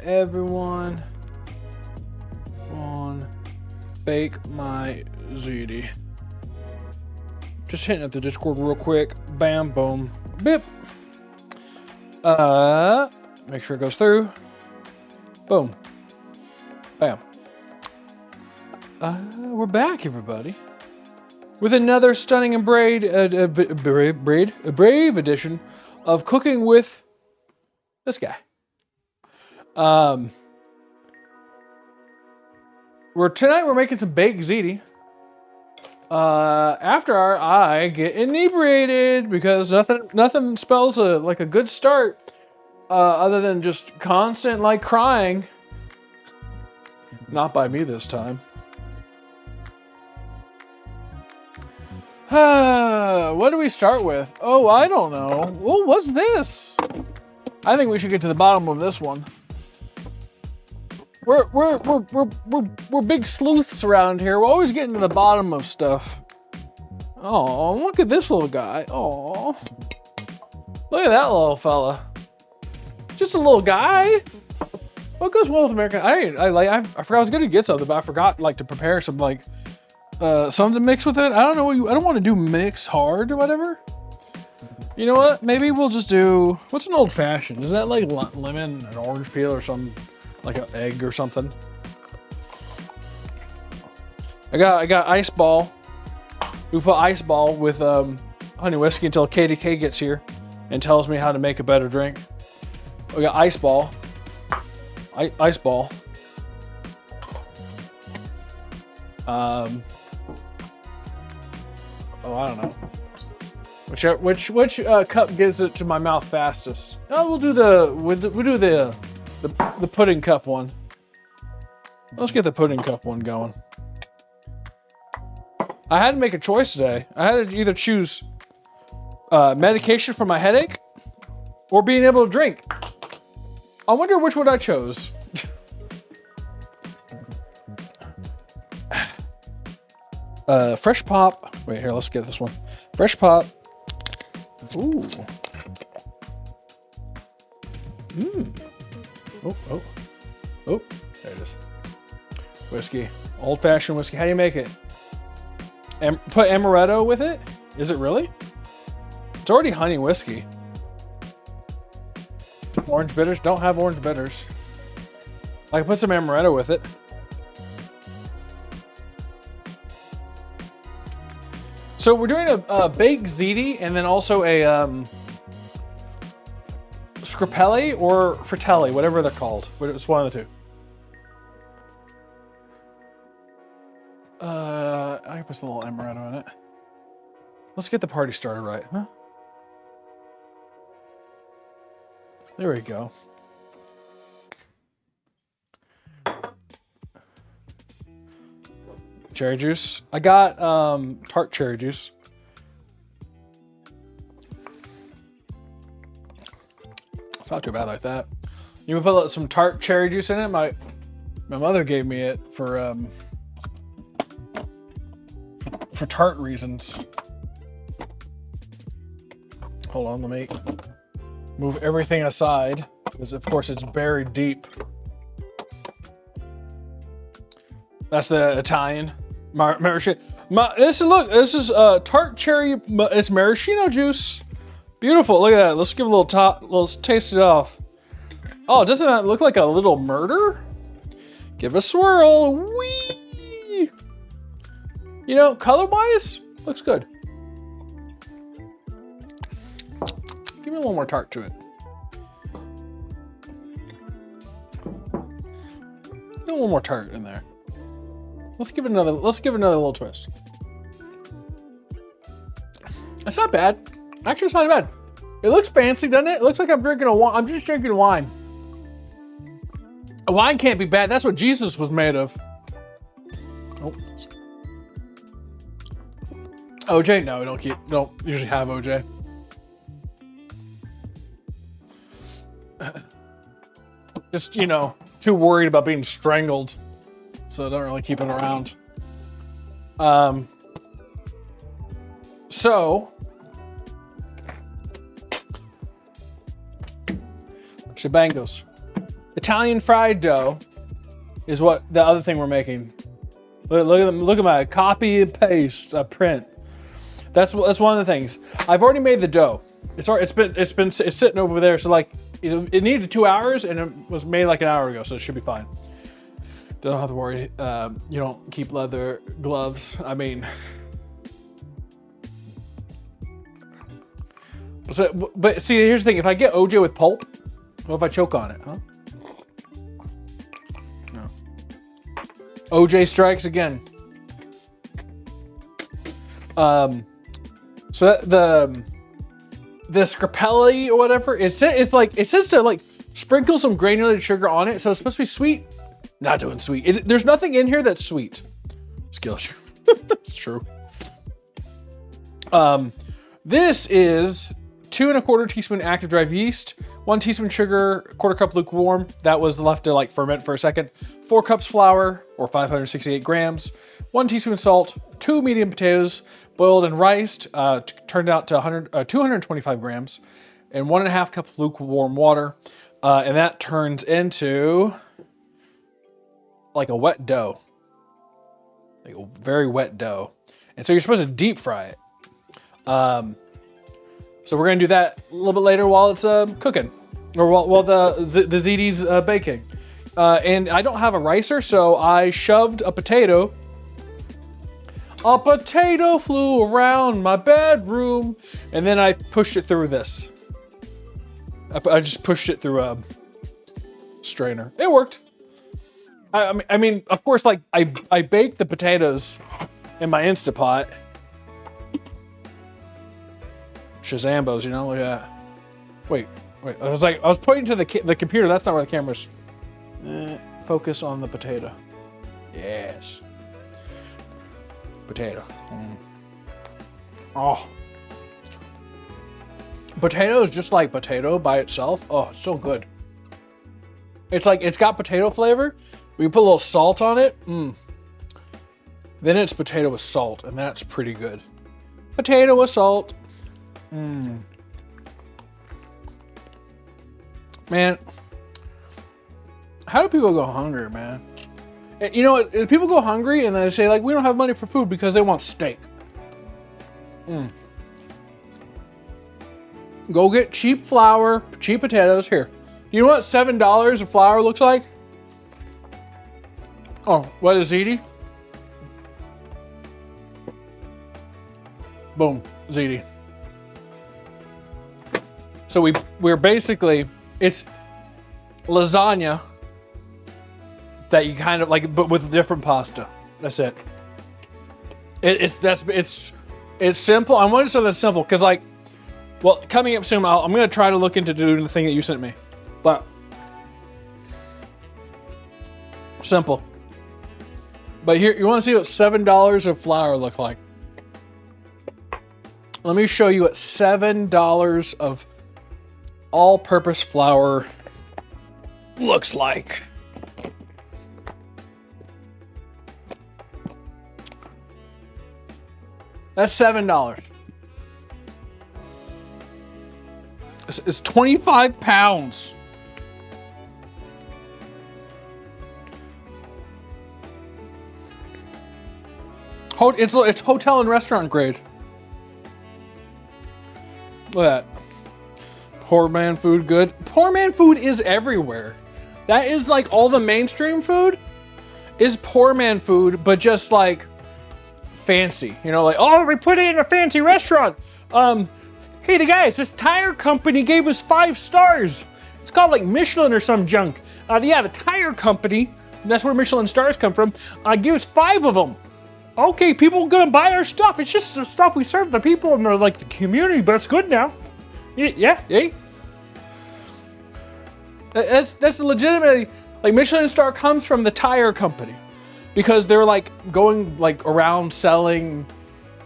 Everyone on bake my ziti. Just hitting at the Discord real quick. Bam, boom, bip. Make sure it goes through. Boom. Bam. We're back, everybody, with another stunning and brave edition of Cooking with this guy. Tonight we're making some baked ziti. After I get inebriated, because nothing spells like a good start, other than just constant like crying. Not by me this time. What do we start with? Oh, I don't know. Well, what's this? I think we should get to the bottom of this one. We're big sleuths around here. We're always getting to the bottom of stuff. Oh, look at this little guy. Oh, look at that little fella. Just a little guy. What goes well with American? I forgot I was gonna get something, but I forgot like to prepare some like something to mix with it. I don't know. I don't want to do mix hard or whatever. You know what? Maybe we'll just do, what's an old fashioned? Is that like lemon and orange peel or some, like an egg or something? I got ice ball. We put ice ball with honey whiskey until KDK gets here and tells me how to make a better drink. We got ice ball. Ice ball. Oh, I don't know. Which cup gets it to my mouth fastest? Oh, we'll do the pudding cup one. Let's get the pudding cup one going. I had to make a choice today. I had to either choose medication for my headache or being able to drink. I wonder which one I chose. Fresh pop. Wait, here, let's get this one. Fresh pop. Ooh. Oh. There it is. Whiskey. Old-fashioned whiskey. How do you make it? Put amaretto with it? Is it really? It's already honey whiskey. Orange bitters? Don't have orange bitters. I can put some amaretto with it. So we're doing a baked ziti and then also a screppelle or fratelli, whatever they're called. It's one of the two. I can put some little amaretto in it. Let's get the party started right, huh? There we go. Cherry juice. I got tart cherry juice. It's not too bad like that. You can put some tart cherry juice in it. My mother gave me it for tart reasons. Hold on, let me move everything aside because of course it's buried deep. That's the Italian maraschino. This is tart cherry. It's maraschino juice. Beautiful. Look at that. Let's give it a little top. Let's taste it off. Oh, doesn't that look like a little murder? Give it a swirl. Whee! You know, color-wise, looks good. Give me a little more tart to it. A little more tart in there. Let's give it another little twist. It's not bad. Actually, it's not bad. It looks fancy, doesn't it? It looks like I'm drinking a wine. I'm just drinking wine. A wine can't be bad. That's what Jesus was made of. Oh. OJ? No, we don't usually have OJ. Just, you know, too worried about being strangled. So I don't really keep it around. So Shebangos. Italian fried dough is what the other thing we're making. Look at my copy and paste print. That's one of the things. I've already made the dough. It's sitting over there. So like it needed 2 hours and it was made like an hour ago, so it should be fine. Don't have to worry. You don't keep leather gloves. I mean, but see, here's the thing. If I get OJ with pulp, what if I choke on it, huh? No. OJ strikes again. So that the screppelle or whatever, it says to like sprinkle some granulated sugar on it, so it's supposed to be sweet. Not doing sweet. There's nothing in here that's sweet. Skills. That's true. This is 2 1/4 teaspoon active dried yeast, 1 teaspoon sugar, 1/4 cup lukewarm. That was left to like ferment for a second. 4 cups flour, or 568 grams. 1 teaspoon salt, 2 medium potatoes, boiled and riced, turned out to 225 grams, and 1.5 cups lukewarm water. And that turns into like a wet dough, like a very wet dough. And so you're supposed to deep fry it. So we're gonna do that a little bit later while it's cooking, or while the ziti's baking. And I don't have a ricer, so I shoved a potato. A potato flew around my bedroom, and then I pushed it through this. I just pushed it through a strainer. It worked. I mean, of course, like I baked the potatoes in my Instapot. Shazambos, you know, look at that. Wait. I was pointing to the computer. That's not where the camera's. Focus on the potato. Yes. Potato. Oh. Potato is just like potato by itself. Oh, it's so good. It's like, it's got potato flavor. We put a little salt on it. Then it's potato with salt, and that's pretty good. Potato with salt. Man, how do people go hungry, man? You know what? People go hungry and they say, like, we don't have money for food because they want steak. Go get cheap flour, cheap potatoes. Here. You know what $7 of flour looks like? Oh, what is Ziti? Boom, Ziti. So we're basically, it's lasagna that you kind of like, but with different pasta. That's it. It's simple. I wanted something simple because, like, well, coming up soon, I'm gonna try to look into doing the thing that you sent me, but simple. But here, you want to see what $7 of flour look like? Let me show you what $7 of all-purpose flour looks like. That's $7. It's 25 pounds. It's hotel and restaurant grade. Look at that. Poor man food good. Poor man food is everywhere. That is like all the mainstream food is poor man food, but just like fancy. You know, like, oh, we put it in a fancy restaurant. Hey, the guys, this tire company gave us 5 stars. It's called like Michelin or some junk. Yeah, the tire company, that's where Michelin stars come from, gave us 5 of them. Okay, people are gonna buy our stuff. It's just the stuff we serve the people in the, like, the community, but it's good now. Yeah. That's legitimately, like, Michelin star comes from the tire company because they're like going like around selling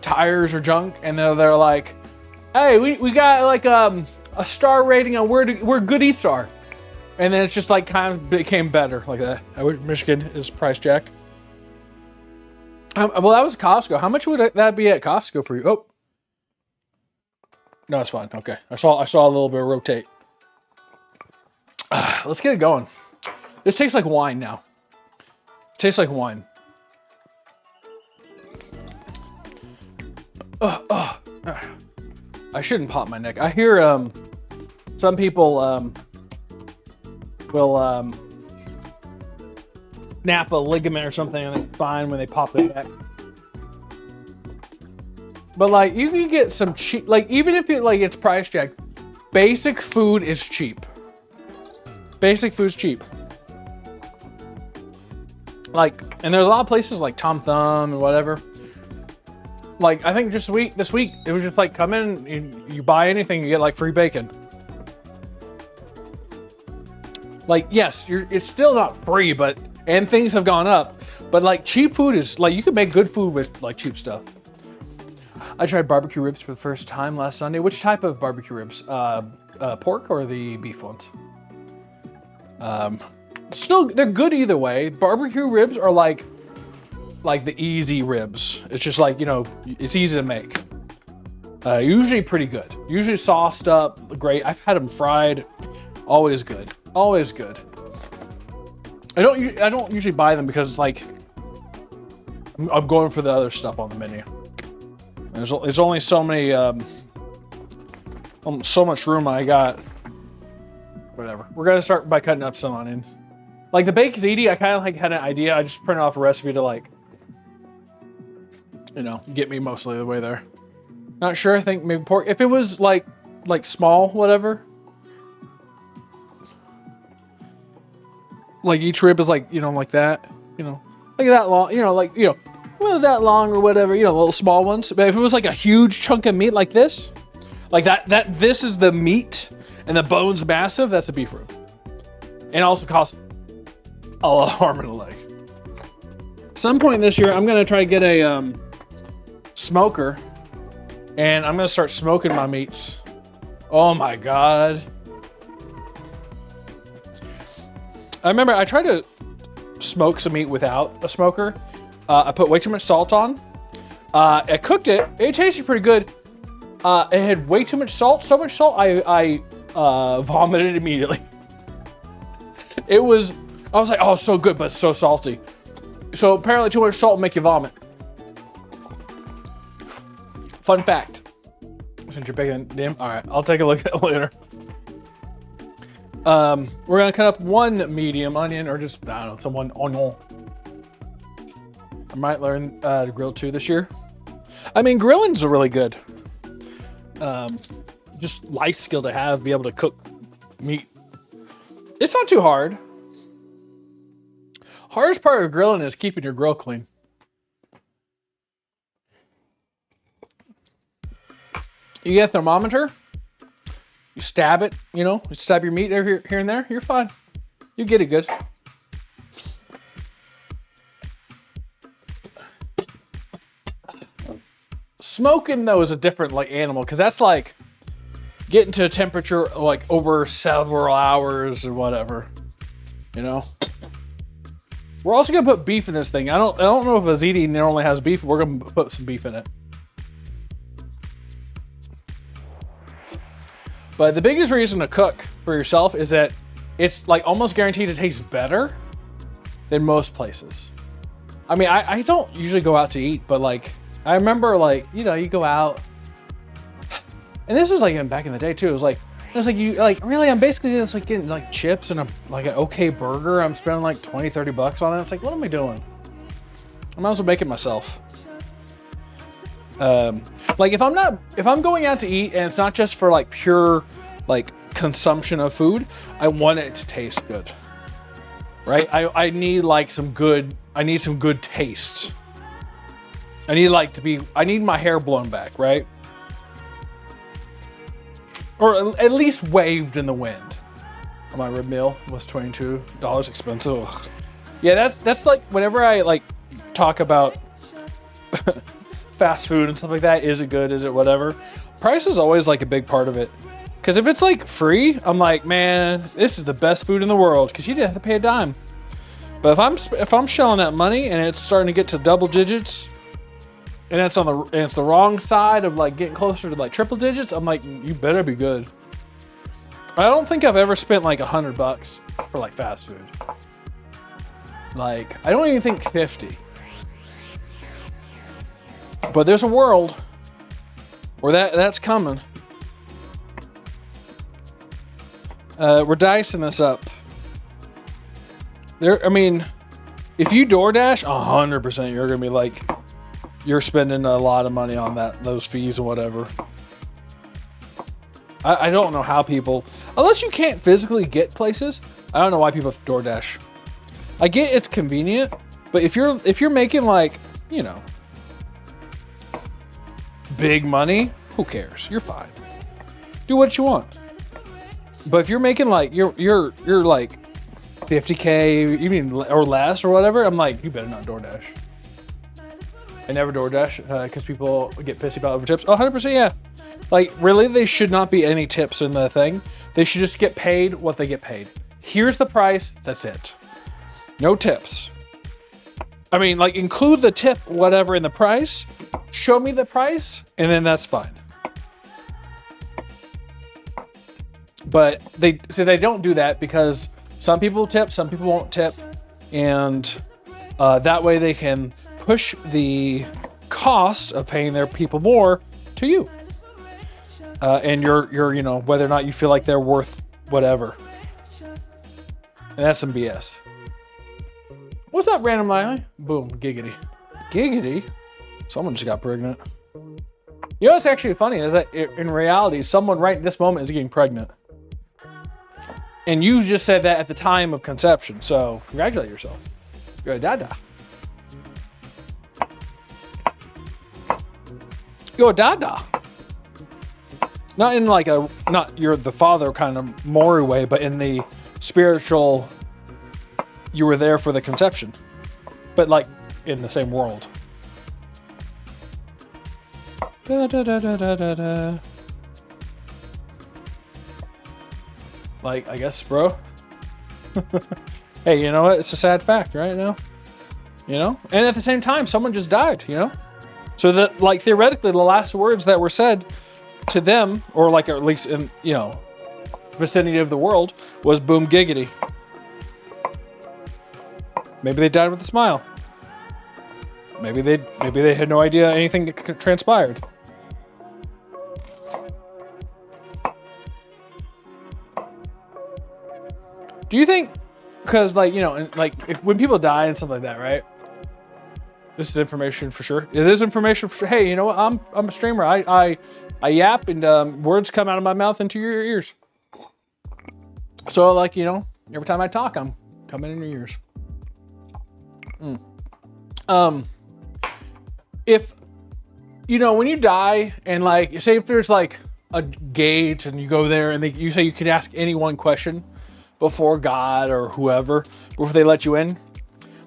tires or junk, and they're like, hey, we got like a star rating on where good eats are, and then it's just like kind of became better like that. I wish Michigan is price jack. Well, that was Costco. How much would that be at Costco for you? Oh, no, it's fine. Okay, I saw a little bit of rotate. let's get it going. This tastes like wine now. It tastes like wine. I shouldn't pop my neck. I hear some people will snap a ligament or something in their spine when they pop their neck. But like you can get some cheap, like even if it like it's price checked, basic food is cheap. Basic food's cheap. Like, and there's a lot of places like Tom Thumb and whatever. Like, I think just this week, it was just like, come in, you buy anything, you get like free bacon. Like, yes, it's still not free, but, and things have gone up, but like cheap food is, like, you can make good food with like cheap stuff. I tried barbecue ribs for the first time last Sunday. Which type of barbecue ribs? Pork or the beef ones? Still, they're good either way. Barbecue ribs are like the easy ribs. It's just like, you know, it's easy to make. Usually pretty good. Usually sauced up, great. I've had them fried. Always good. Always good. I don't usually buy them because it's like I'm going for the other stuff on the menu. There's only so many so much room I got. Whatever. We're gonna start by cutting up some onion. Like the baked ziti, I kind of like had an idea. I just printed off a recipe to like, you know, get me mostly the way there. Not sure. I think maybe pork. If it was like small, whatever. Like each rib is like, you know, like that. You know, like that long. You know, like, you know, well, that long or whatever. You know, little small ones. But if it was like a huge chunk of meat like this, like that this is the meat and the bone's massive. That's a beef rib. And it also costs a arm and a leg. Some point this year, I'm gonna try to get a smoker, and I'm gonna start smoking my meats. Oh my god! I remember I tried to smoke some meat without a smoker. I put way too much salt on. I cooked it. It tasted pretty good. It had way too much salt. So much salt, I vomited immediately. I was like, oh, so good, but so salty. So apparently too much salt will make you vomit. Fun fact. Since you're picking them, all right, I'll take a look at it later. We're gonna cut up one medium onion, or just, I don't know, some one onion. I might learn to grill too this year. I mean, grilling's really good. Just life skill to have, be able to cook meat. It's not too hard. Hardest part of grilling is keeping your grill clean. You get a thermometer, you stab it, you know, you stab your meat here and there, you're fine. You get it good. Smoking though is a different like animal, because that's like getting to a temperature like over several hours or whatever, you know. We're also gonna put beef in this thing. I don't know if a ziti normally has beef. We're gonna put some beef in it. But the biggest reason to cook for yourself is that it's like almost guaranteed to taste better than most places. I mean, I don't usually go out to eat, but like I remember, like, you know, you go out, and this was like even back in the day too. It was like you like, really, I'm basically just like getting like chips and like an okay burger. I'm spending like 20-30 bucks on it. It's like, what am I doing? I might as well make it myself. Like if I'm going out to eat and it's not just for like pure like consumption of food, I want it to taste good, right? I need like some good taste. I need my hair blown back, right? Or at least waved in the wind. My rib meal was $22 expensive. Ugh. Yeah, that's like whenever I like talk about fast food and stuff like that. Is it good? Is it whatever? Price is always like a big part of it. Because if it's like free, I'm like, man, this is the best food in the world. Because you didn't have to pay a dime. But if I'm shelling that money and it's starting to get to double digits, and it's the wrong side of like getting closer to like triple digits, I'm like, you better be good. I don't think I've ever spent like $100 for like fast food. Like, I don't even think 50. But there's a world where that's coming. We're dicing this up. I mean, if you DoorDash, 100% you're gonna be like, you're spending a lot of money on those fees or whatever. I don't know how people, unless you can't physically get places, I don't know why people DoorDash. I get it's convenient, but if you're making like, you know, big money, who cares? You're fine. Do what you want. But if you're making like you're like 50K even or less or whatever, I'm like, you better not DoorDash. I never DoorDash because people get pissy about over tips. 100%, yeah. Like, really, they should not be any tips in the thing. They should just get paid what they get paid. Here's the price. That's it. No tips. I mean, like, include the tip, whatever, in the price. Show me the price, and then that's fine. But they don't do that because some people tip, some people won't tip, and that way they can push the cost of paying their people more to you. And you're, you know, whether or not you feel like they're worth whatever. And that's some BS. What's up, Random Lively? Boom, giggity. Giggity? Someone just got pregnant. You know what's actually funny is that in reality, someone right in this moment is getting pregnant. And you just said that at the time of conception, so congratulate yourself. You're a dada. You're a dada. Not in like not you're the father kind of Maury way, but in the spiritual, you were there for the conception. But like in the same world. Da, da, da, da, da, da, da. Like, I guess, bro. Hey, you know what? It's a sad fact, right now. You know? And at the same time, someone just died, you know? So that, like, theoretically, the last words that were said to them, or like at least in, you know, vicinity of the world, was boom giggity. Maybe they died with a smile. Maybe they had no idea anything transpired. Do you think, because like, you know, like when people die and stuff like that, right? This is information for sure. It is information for sure. Hey, you know what? I'm a streamer. I yap and words come out of my mouth into your ears. So like, you know, every time I talk, I'm coming in your ears. If, you know, when you die and like, say if there's like a gate and you go there and you say you can ask any one question before God or whoever, before they let you in.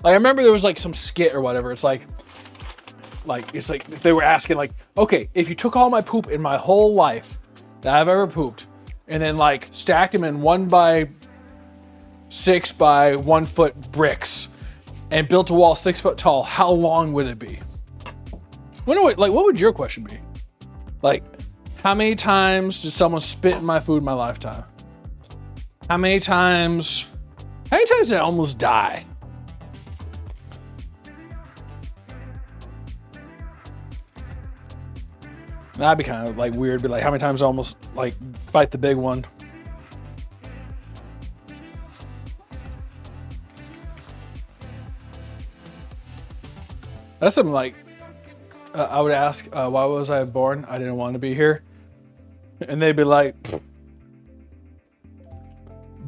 Like, I remember there was like some skit or whatever. It's like if they were asking like, okay, if you took all my poop in my whole life that I've ever pooped and then like stacked them in 1 by 6 by 1 foot bricks and built a wall 6 foot tall, how long would it be? What would your question be? Like, how many times did someone spit in my food in my lifetime? How many times did I almost die? That'd be kind of like weird. Be like, how many times I almost like bite the big one? That's something like, I would ask, why was I born? I didn't want to be here. And they'd be like,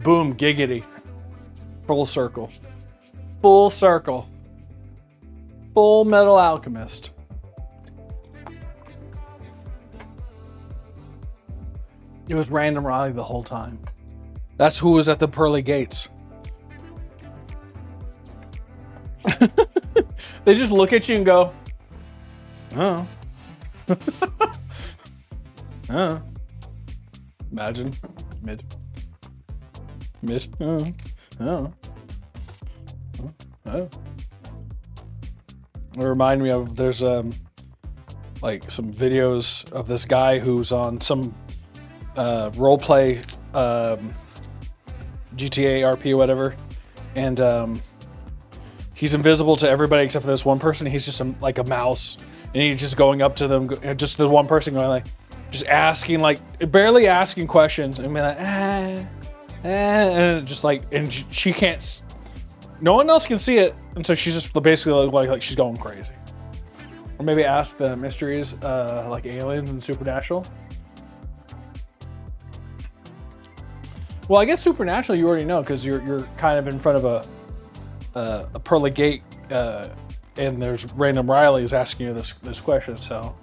boom, giggity. Full circle. Full circle. Full Metal Alchemist. It was Random Riley the whole time. That's who was at the pearly gates. They just look at you and go, oh. Oh. Imagine. Mid. Oh. Oh. Oh. It reminded me of, there's like some videos of this guy who's on some role play GTA RP or whatever, and he's invisible to everybody except for this one person. He's just like a mouse, and he's just going up to them, just the one person going like, just asking, like barely asking questions, and be like, and just like, and she can't. No one else can see it, and so she's just basically like she's going crazy. Or maybe ask the mysteries, like aliens and supernatural. Well, I guess supernatural you already know because you're kind of in front of a pearly gate, and there's random Rileys asking you this question. So,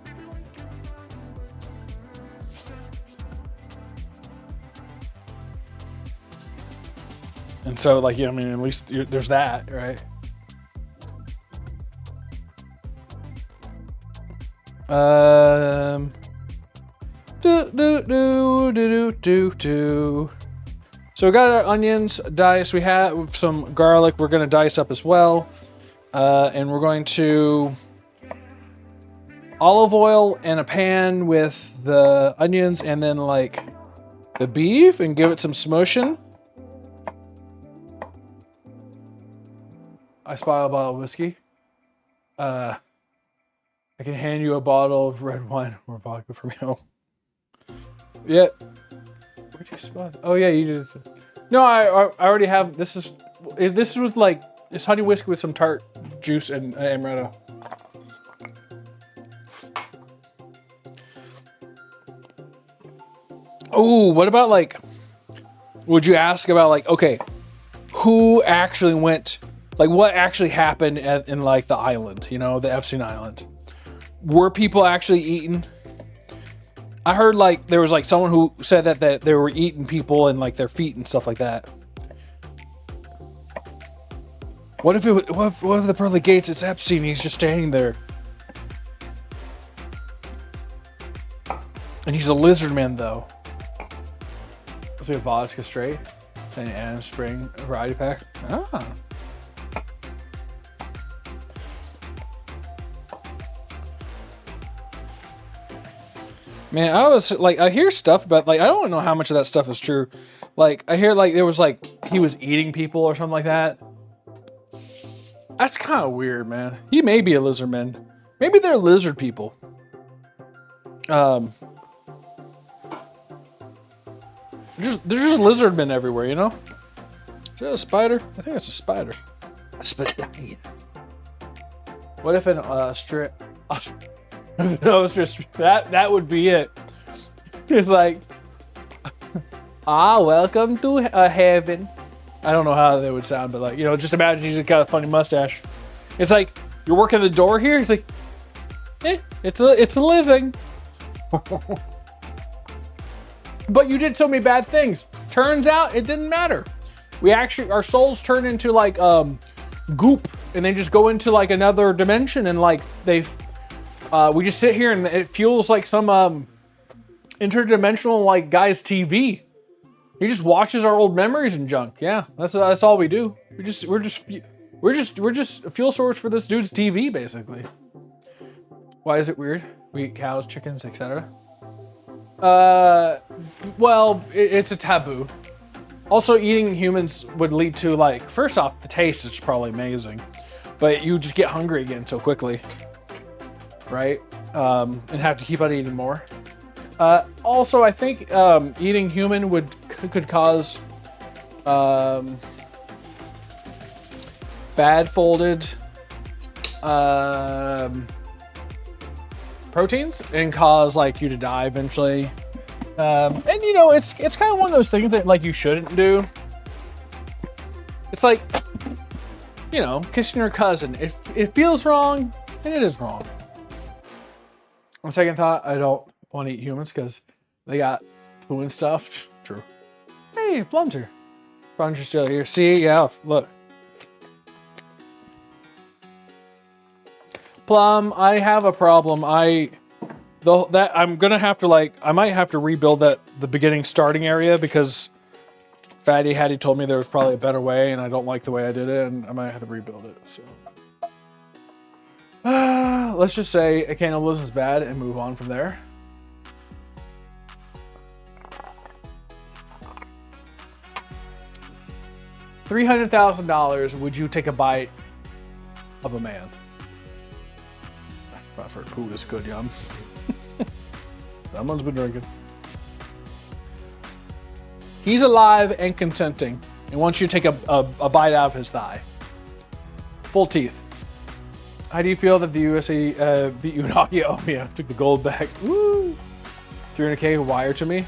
and so like, yeah, I mean, at least there's that, right? So we got our onions diced. We have some garlic. We're gonna dice up as well, and we're going to olive oil in a pan with the onions and then like the beef and give it some smushing. I spy a bottle of whiskey. I can hand you a bottle of red wine or vodka from home. Yeah. Where'd you spot? Oh yeah, you did. No, I already have. This is with like, it's honey whiskey with some tart juice and amaretto. Oh, what about like? Would you ask about like, okay, who actually went? Like, what actually happened in like the island? You know, the Epstein Island. Were people actually eaten? I heard like there was like someone who said that they were eating people and like their feet and stuff like that. What if the pearly gates? It's Epstein. He's just standing there, and he's a lizard man though. Let's see, a vodka straight, St. Anne Spring variety pack. Ah. Man, I was like, I hear stuff about like, I don't know how much of that stuff is true. Like, I hear like there was like he was eating people or something like that. That's kind of weird, man. He may be a lizard man. Maybe they're lizard people. They're just lizard men everywhere, you know? Is that a spider? I think it's a spider. A spider. What if an strip? No, it's just that would be it. It's like, welcome to heaven. I don't know how they would sound, but like, you know, just imagine he's got a funny mustache. It's like, you're working the door here. He's like, it's a living. But you did so many bad things. Turns out it didn't matter. Our souls turn into like goop, and they just go into like another dimension, and like we just sit here and it feels like some interdimensional like guy's TV. He just watches our old memories and junk. Yeah, that's all we do. We're just a fuel source for this dude's TV, basically. Why is it weird? We eat cows, chickens, etc. Well, it's a taboo. Also, eating humans would lead to like, first off, the taste is probably amazing, but you just get hungry again so quickly. Right? And have to keep on eating more. Also, I think eating human could cause bad folded proteins and cause like you to die eventually. And you know, it's kind of one of those things that like you shouldn't do. It's like, you know, kissing your cousin. It feels wrong, and it is wrong. On second thought, I don't want to eat humans because they got poo and stuff. True. Hey, Plum's here. Plum's still here. See, yeah, look. Plum, I have a problem. I'm gonna have to like, I might have to rebuild the beginning starting area because Fatty Hattie told me there was probably a better way, and I don't like the way I did it, and I might have to rebuild it. So. Let's just say a cannibalism is bad and move on from there. $300,000, would you take a bite of a man? I've heard poo is good, yum. Someone's been drinking. He's alive and consenting and wants you to take a bite out of his thigh. Full teeth. How do you feel that the USA beat you in hockey? Oh yeah, took the gold back. Woo! 300K wired to me.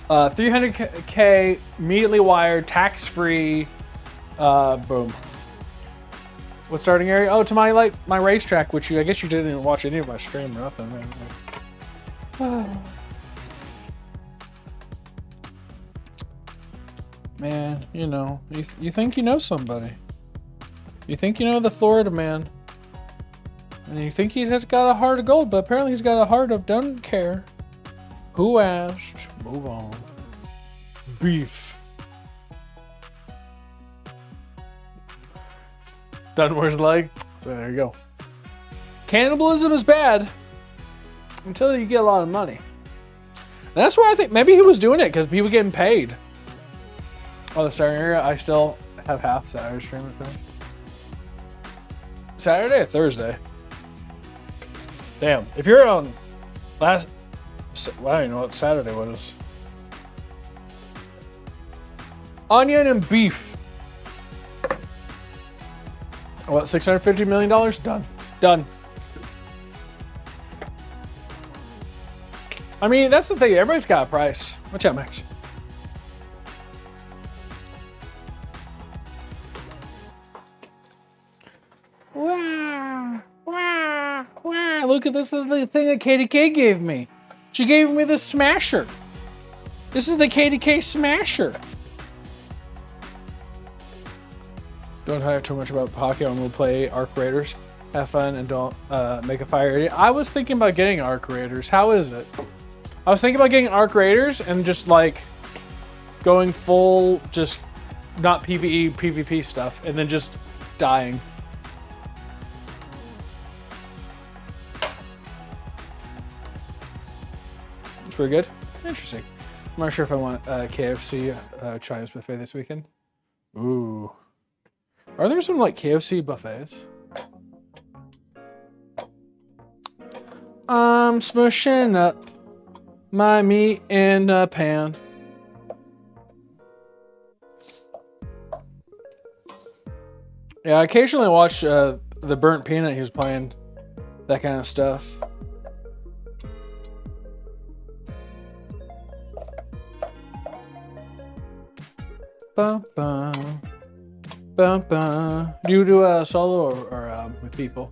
300K immediately wired, tax-free. Boom. What starting area? Oh, to my racetrack, which I guess you didn't even watch any of my stream or nothing. Man, you know, you think you know somebody. You think you know the Florida man. And you think he has got a heart of gold, but apparently he's got a heart of don't care. Who asked? Move on. Beef. Dunmore's leg. So there you go. Cannibalism is bad until you get a lot of money. And that's why I think maybe he was doing it because people getting paid. Oh, the starting area. I still have half Saturday stream with them. Saturday or Thursday? Damn. If you're on last... Well, I don't even know what Saturday was. Onion and beef. What, $650 million? Done. Done. I mean, that's the thing. Everybody's got a price. Watch out, Max. Wow. Wow. Wow. Look at this. This is the thing that KDK gave me. She gave me the Smasher. This is the KDK Smasher. Don't talk too much about hockey. I'm going to play Arc Raiders. Have fun and don't make a fire idiot. I was thinking about getting Arc Raiders. How is it? I was thinking about getting Arc Raiders and just like going full, just not PvE, PvP stuff, and then just dying. It's pretty good. Interesting. I'm not sure if I want KFC Chinese buffet this weekend. Ooh. Are there some like KFC buffets? I'm smushing up my meat in a pan. Yeah, I occasionally watch the Burnt Peanut. He was playing that kind of stuff. Bum, bum, bum, bum. Do you do a solo or with people?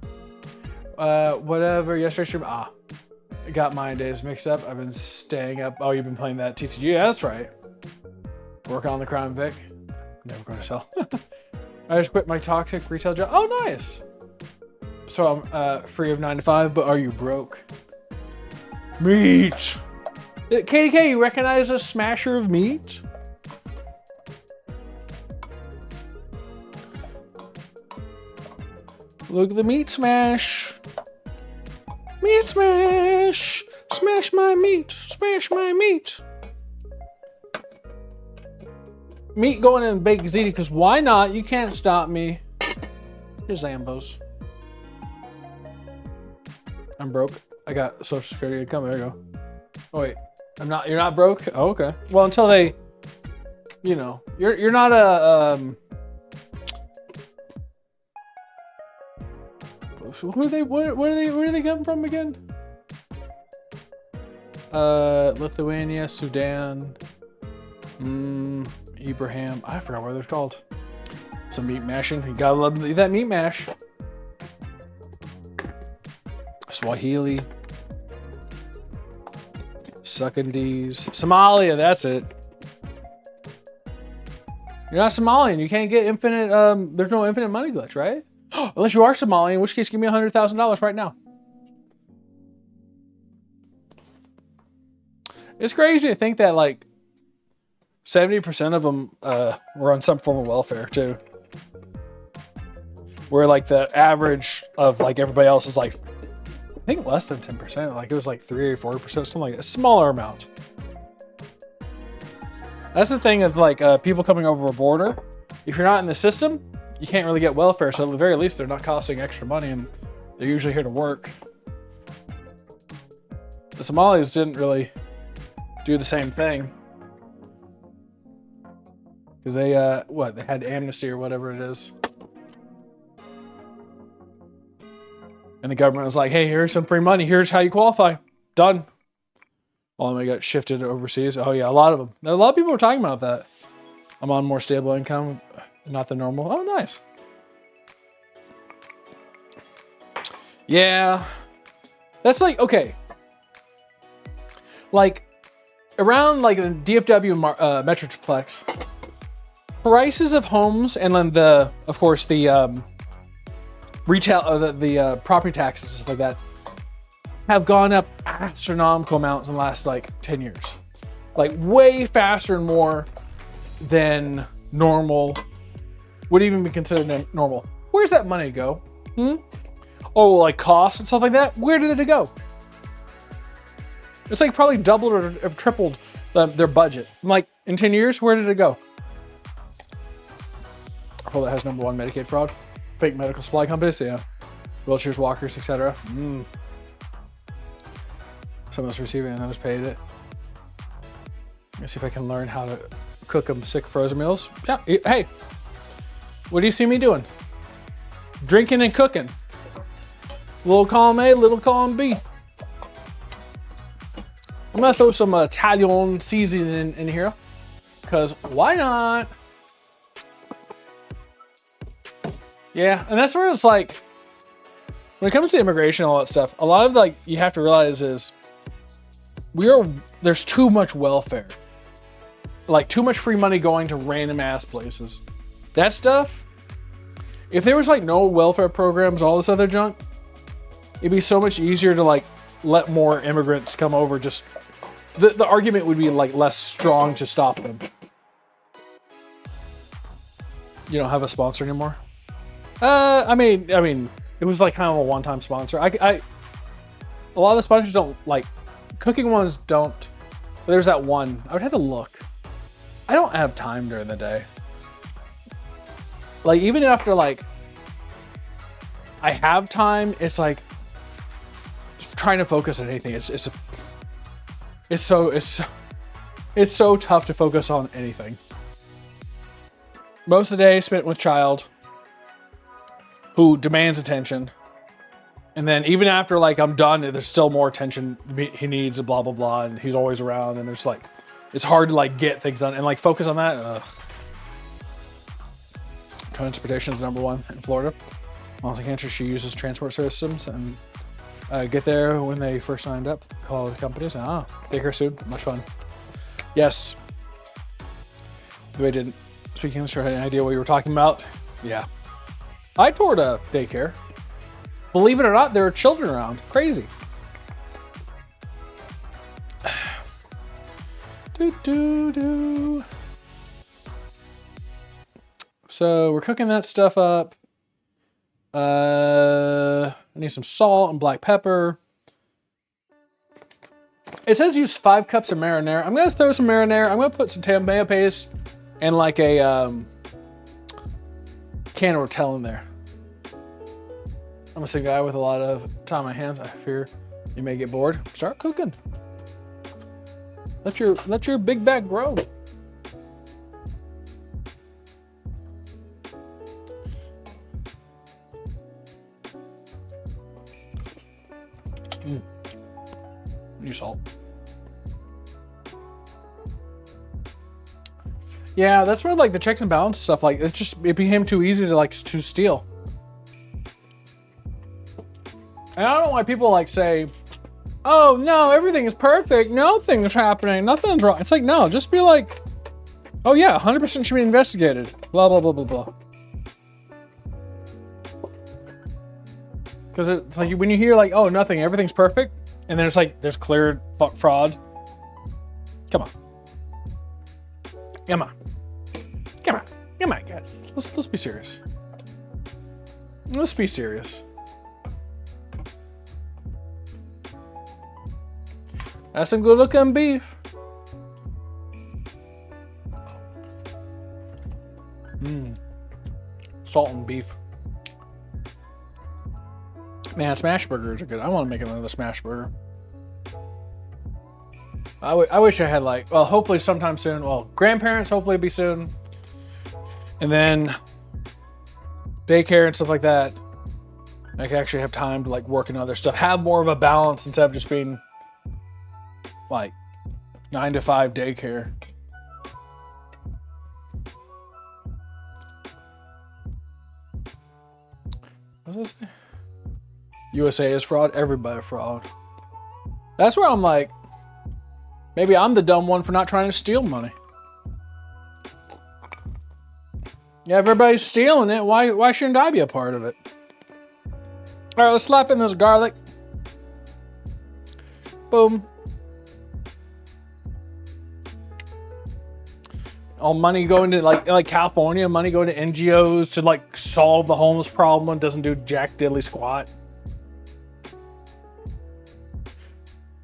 Whatever. Yesterday stream. I got my days mixed up. I've been staying up. Oh, you've been playing that TCG? Yeah, that's right. Working on the Crown Vic. Never going to sell. I just quit my toxic retail job. Oh, nice. So I'm free of 9 to 5, but are you broke? Meat. KDK, you recognize a smasher of meat? Look at the meat smash. Meat smash. Smash my meat. Smash my meat. Meat going in bake Ziti, because why not? You can't stop me. Here's Zambos. I'm broke. I got Social Security income. There you go. Oh wait, I'm not. You're not broke. Oh, okay. Well, until they, you know, you're not a Where are they coming from again? Lithuania, Sudan, Ibrahim. I forgot what they're called. Some meat mashing. You gotta love that meat mash. Swahili. Suckandees. Somalia, that's it. You're not Somalian. You can't get infinite, there's no infinite money glitch, right? Unless you are Somalian, in which case give me $100,000 right now. It's crazy to think that like 70% of them were on some form of welfare too. Where like the average of like everybody else is like, I think less than 10%. Like it was like 3 or 4%, something like that. A smaller amount. That's the thing of like people coming over a border. if you're not in the system, you can't really get welfare. So at the very least, they're not costing extra money, and they're usually here to work. The Somalis didn't really do the same thing. Because they, they had amnesty or whatever it is. And the government was like, hey, here's some free money. Here's how you qualify. Done. Well, then we got shifted overseas. Oh, yeah, a lot of them. A lot of people were talking about that. I'm on more stable income, not the normal. Oh, nice. Yeah. That's like, okay. Like, around like the DFW Metroplex, prices of homes and then of course, the retail, the property taxes and stuff like that have gone up astronomical amounts in the last like 10 years. Like way faster and more than normal would even be considered normal. Where's that money go? Oh, like costs and stuff like that? Where did it go? It's like probably doubled or tripled their budget. I'm like, in 10 years, where did it go? Oh, that has #1 Medicaid fraud. Fake medical supply companies, yeah. Wheelchairs, walkers, etc. Someone's receiving it, others paid it. Let me see if I can learn how to cook them sick frozen meals. Yeah, hey, what do you see me doing? Drinking and cooking. Little column A, little column B. I'm gonna throw some Italian seasoning in here, because why not? Yeah, and that's where it's like, when it comes to immigration and all that stuff, a lot of like, you have to realize is, there's too much welfare. Like too much free money going to random ass places. That stuff, if there was like no welfare programs, all this other junk, it'd be so much easier to like let more immigrants come over. Just the argument would be like less strong to stop them. You don't have a sponsor anymore? I mean, it was like kind of a one-time sponsor. A lot of the sponsors don't like, cooking ones don't. There's that one. I would have to look. I don't have time during the day. Like even after like I have time, it's like trying to focus on anything. It's so tough to focus on anything. Most of the day spent with child who demands attention. And then even after like I'm done, there's still more attention he needs, and blah, blah, blah. And he's always around, and there's like, it's hard to like get things done and like focus on that. Ugh. Transportation is #1 in Florida. Mom's cancer, she uses transport systems and get there when they first signed up. Call the companies. Take her soon. Much fun. Yes. I didn't speak English or had any idea what you were talking about. Yeah. I toured a daycare. Believe it or not, there are children around. Crazy. So we're cooking that stuff up. I need some salt and black pepper. It says use 5 cups of marinara. I'm gonna throw some marinara. I'm gonna put some tomato paste and like a can of Rotel in there. I'm a single guy with a lot of time on my hands. I fear you may get bored. Start cooking. Let your big back grow. New salt. Yeah, that's where like the checks and balance stuff, like it became too easy to like to steal. And I don't know why people like say, oh no, everything is perfect, nothing's happening, nothing's wrong. It's like, no, just be like, oh yeah, 100% should be investigated. Blah, blah, blah, blah, blah. Because it's like when you hear like, oh, nothing, everything's perfect, and then it's like, there's clear fraud. Come on. Come on. Come on. Come on, guys. Let's be serious. Let's be serious. That's some good looking beef. Mmm. Salt and beef. Man, smash burgers are good. I want to make another smash burger. I wish I had like, well, hopefully sometime soon. Well, grandparents hopefully be soon. And then daycare and stuff like that. I can actually have time to like work on other stuff. Have more of a balance instead of just being like 9 to 5 daycare. What does it say? USA is fraud. Everybody fraud. That's where I'm like, maybe I'm the dumb one for not trying to steal money. Yeah, if everybody's stealing it, why shouldn't I be a part of it? All right, let's slap in this garlic. Boom. All money going to like California, money going to NGOs to like solve the homeless problem and doesn't do jack diddly squat.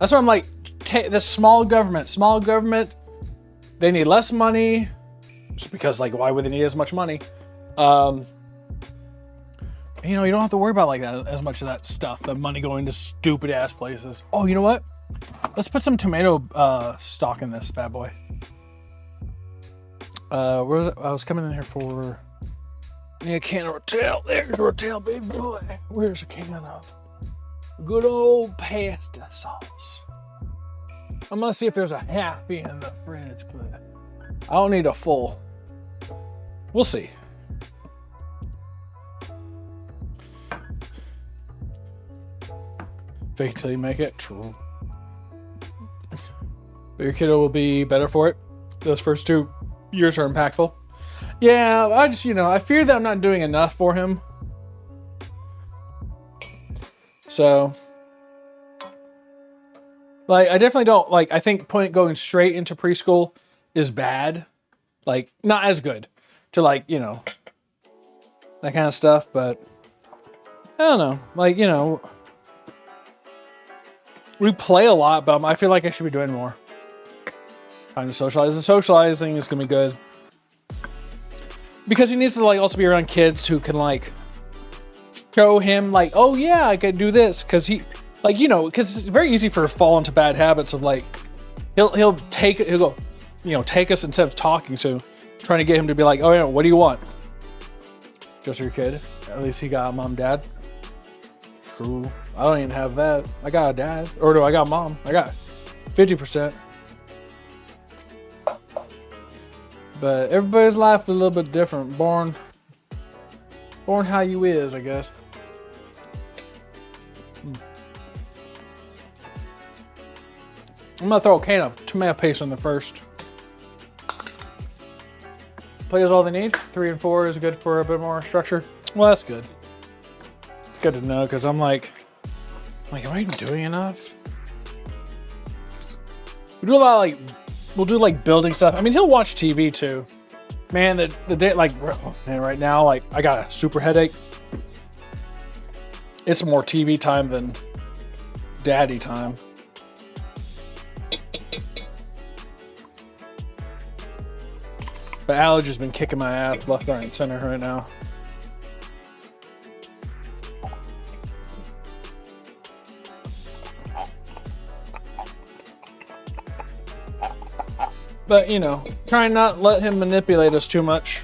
That's why I'm like, the small government, they need less money, just because like, why would they need as much money? You know, you don't have to worry about like that as much of that stuff, the money going to stupid ass places. Oh, you know what? Let's put some tomato stock in this bad boy. Where was it? I was coming in here for, I need a can of Rotel. There's Rotel, baby boy. Where's a can of good old pasta sauce? I'm gonna see if there's a half in the fridge, but I don't need a full. We'll see. Fake till you make it. True. But your kiddo will be better for it. Those first 2 years are impactful. Yeah, I just, you know, I fear that I'm not doing enough for him. So, like, I definitely don't, like, I think going straight into preschool is bad. Like, not as good to, like, you know, that kind of stuff, but I don't know. Like, you know, we play a lot, but I feel like I should be doing more. Time to socialize. The socializing is gonna be good because he needs to like also be around kids who can like show him like, oh yeah, I can do this, because he like, you know, because it's very easy for to fall into bad habits of like he'll go, you know, take us instead of talking to, trying to get him to be like, oh yeah, what do you want? Just your kid. At least he got a mom, dad. True. I don't even have that. I got a dad. Or do I got mom? I got 50%. But everybody's life is a little bit different. Born how you is, I guess. I'm gonna throw a can of tomato paste in the first. Play is all they need. 3 and 4 is good for a bit more structure. Well, that's good. It's good to know, because I'm like, am I doing enough? We do a lot of like, we'll do like building stuff. I mean, he'll watch TV too. Man, the day, like, man, right now, like, I got a super headache. It's more TV time than daddy time. But allergy's been kicking my ass left, right, and center right now. But, you know, try and not let him manipulate us too much.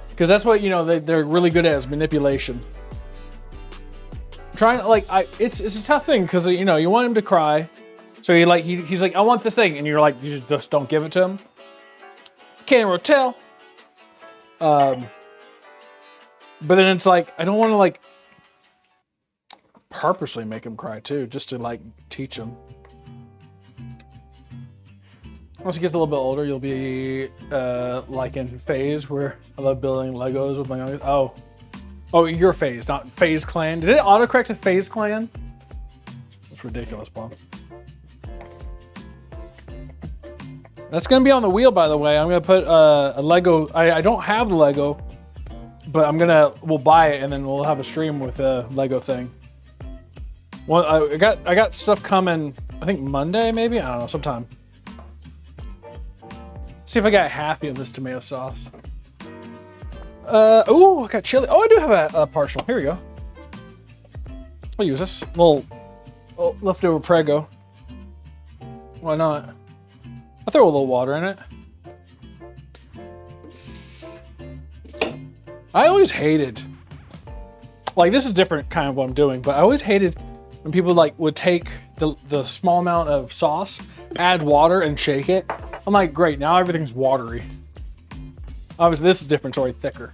Because that's what, you know, they're really good at, is manipulation. Trying to, like, it's a tough thing, because, you know, you want him to cry. So he's like, I want this thing. And you're like, you just don't give it to him. Can't really tell. But then it's like, I don't want to, like, purposely make him cry too, just to like teach him. Once he gets a little bit older, you'll be like in phase where I love building Legos with my youngest. Oh, your phase, not Phase Clan. Did it autocorrect to Phase Clan? That's ridiculous, Bob. That's gonna be on the wheel, by the way. I'm gonna put a Lego. I don't have the Lego, but we'll buy it and then we'll have a stream with a Lego thing. Well, I got stuff coming, I think Monday maybe? I don't know, sometime. See if I got happy on this tomato sauce. Oh, I got chili. Oh, I do have a partial. Here we go. I'll use this little leftover Prego. Why not? I'll throw a little water in it. I always hated, like, this is different kind of what I'm doing, but I always hated when people like would take the small amount of sauce, add water and shake it. I'm like, great, now everything's watery. Obviously this is different, it's already thicker.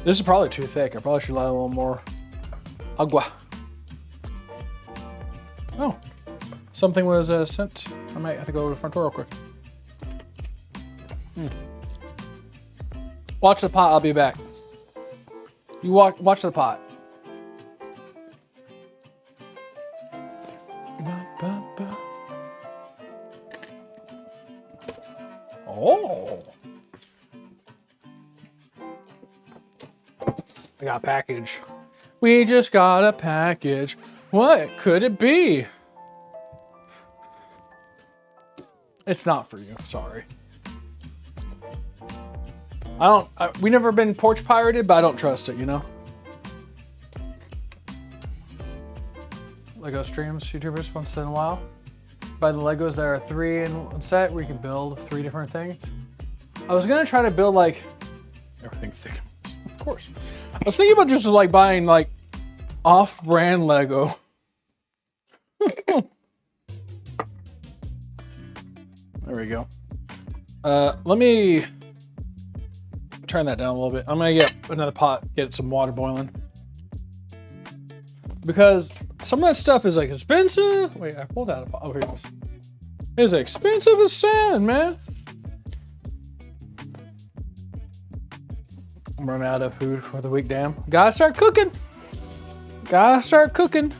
This is probably too thick. I probably should add a little more agua. Oh, something was sent. I might have to go to the front door real quick. Watch the pot, I'll be back. You watch the pot. Oh. I got a package. We just got a package. What could it be? It's not for you, sorry. We never been porch pirated, but I don't trust it, you know? Lego streams, YouTubers once in a while. Buy the Legos that are 3 in one set where you can build 3 different things. I was gonna try to build like, everything thick, of course. I was thinking about just like buying like off-brand Lego. There we go. Let me turn that down a little bit. I'm gonna get another pot, get some water boiling. Because some of that stuff is like expensive. Wait, I pulled out a pot. Oh, here it is. It's expensive as sand, man. I'm running out of food for the week, damn. Gotta start cooking. Gotta start cooking.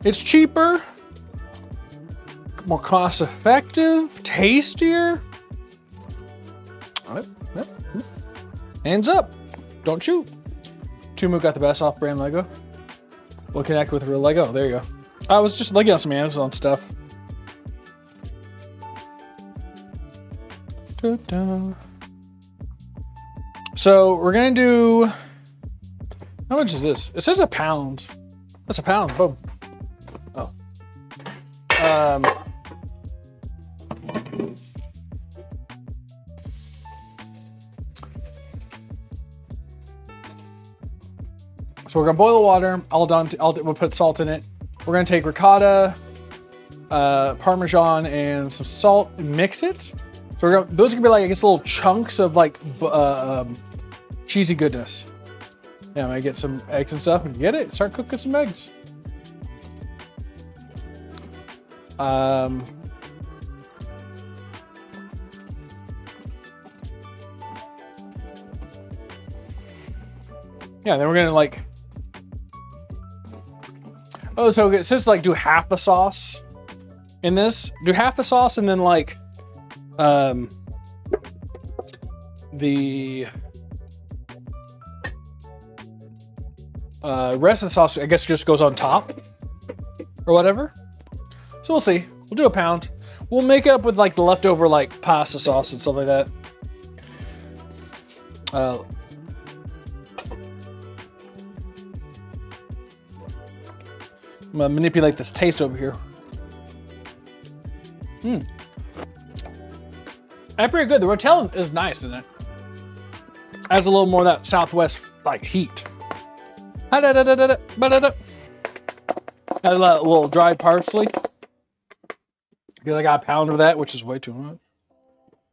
It's cheaper, more cost effective, tastier. All right. Yep. Hands up. Don't shoot. Tumu got the best off-brand Lego. We'll connect with real Lego. There you go. I was just looking at some Amazon stuff. So we're gonna do. How much is this? It says a pound. That's a pound. Boom. Oh. So we're gonna boil the water. We'll put salt in it. We're gonna take ricotta, Parmesan, and some salt and mix it. So those are gonna be like, I guess, little chunks of like cheesy goodness. Yeah, I'm gonna get some eggs and stuff and get it. Start cooking some eggs. Yeah, then we're gonna like. Oh, so it says like do half the sauce in this. Do half the sauce and then like the rest of the sauce, I guess, just goes on top or whatever. So we'll see. We'll do a pound. We'll make it up with like the leftover like pasta sauce and stuff like that. I'm gonna manipulate this taste over here. That's pretty good. The Rotel is nice, isn't it? Adds a little more of that Southwest like heat. Add a little dried parsley. Because I got a pound of that, which is way too much.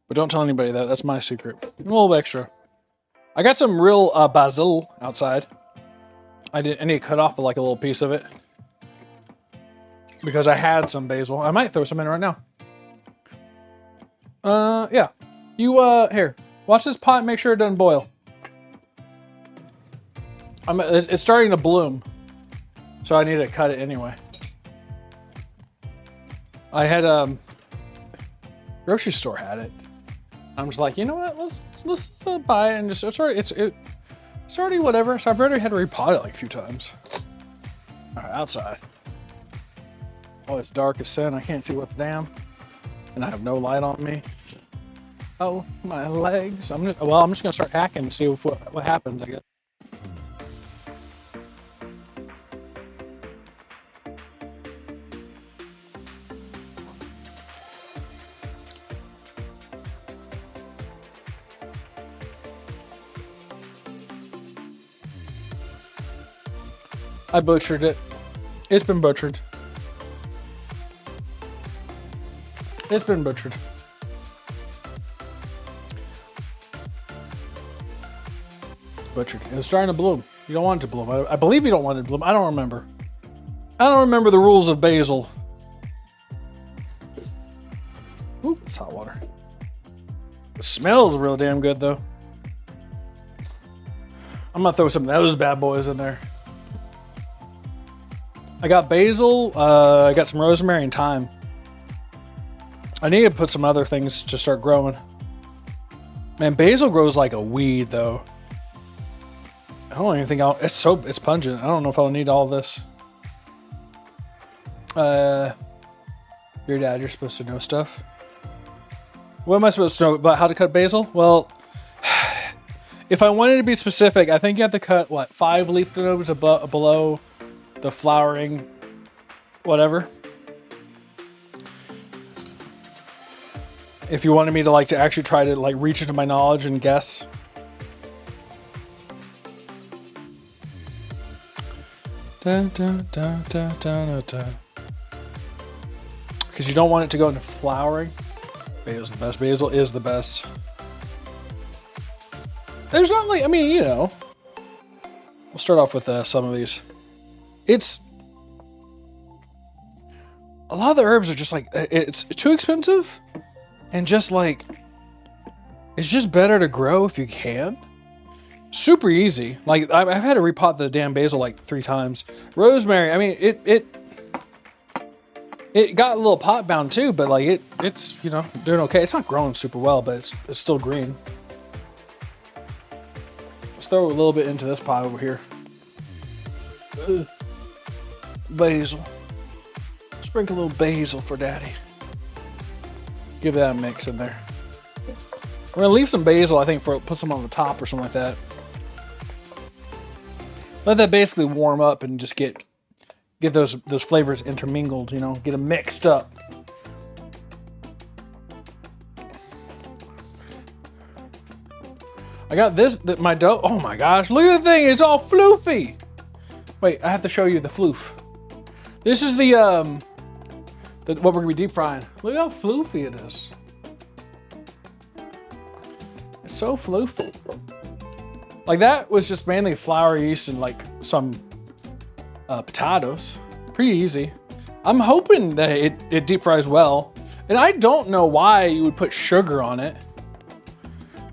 But don't tell anybody that. That's my secret. A little extra. I got some real basil outside. I need to cut off like a little piece of it. Because I had some basil. I might throw some in right now. Yeah. You, here. Watch this pot and make sure it doesn't boil. It's starting to bloom. So I need to cut it anyway. I had, grocery store had it. I'm just like, you know what? Let's buy it and just, it's already whatever. So I've already had to repot it like a few times. All right, outside. Oh, it's dark as sin. I can't see what's damn. And I have no light on me. Oh, my legs. I'm just gonna start hacking to see what happens, I guess. I butchered it. It's been butchered. It's been butchered. Butchered. It was starting to bloom. You don't want it to bloom. I believe you don't want it to bloom. I don't remember. I don't remember the rules of basil. Ooh, it's hot water. It smells real damn good though. I'm gonna throw some of those bad boys in there. I got basil, I got some rosemary and thyme. I need to put some other things to start growing. Man, basil grows like a weed though. I don't even think it's pungent. I don't know if I'll need all this. Your dad, you're supposed to know stuff. What am I supposed to know about how to cut basil? Well, if I wanted to be specific, I think you have to cut, what, 5 leaf nodes below the flowering whatever. If you wanted me to actually try to reach into my knowledge and guess. Because you don't want it to go into flowering. Basil's the best. Basil is the best. There's not I mean, you know. We'll start off with some of these. It's a lot of the herbs are just it's too expensive, and just it's just better to grow if you can. Super easy. I've had to repot the damn basil 3 times. Rosemary, I mean, it got a little pot bound too, but it's doing okay. It's not growing super well, but it's still green. Let's throw a little bit into this pot over here. Ugh. Basil. Sprinkle a little basil for daddy. Give that a mix in there. We're gonna leave some basil, I think, put some on the top or something like that. Let that basically warm up and just get those flavors intermingled, get them mixed up. I got my dough. Oh my gosh, look at the thing, it's all floofy. Wait, I have to show you the floof. This is what we're gonna be deep frying. Look how floofy it is. It's so floofy. That was just mainly flour, yeast, and some potatoes. Pretty easy. I'm hoping that it deep fries well. And I don't know why you would put sugar on it.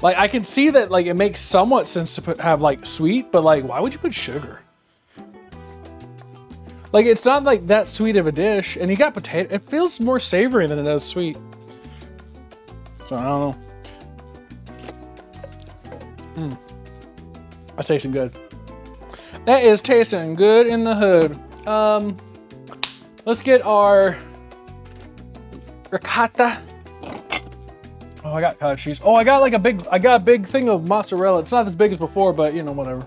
I can see that it makes somewhat sense to have sweet, but why would you put sugar? It's not that sweet of a dish, and you got potato. It feels more savory than it does sweet. So I don't know. That's tasting good. That is tasting good in the hood. Let's get our ricotta. Oh, I got cottage cheese. Oh, I got a big thing of mozzarella. It's not as big as before, but whatever.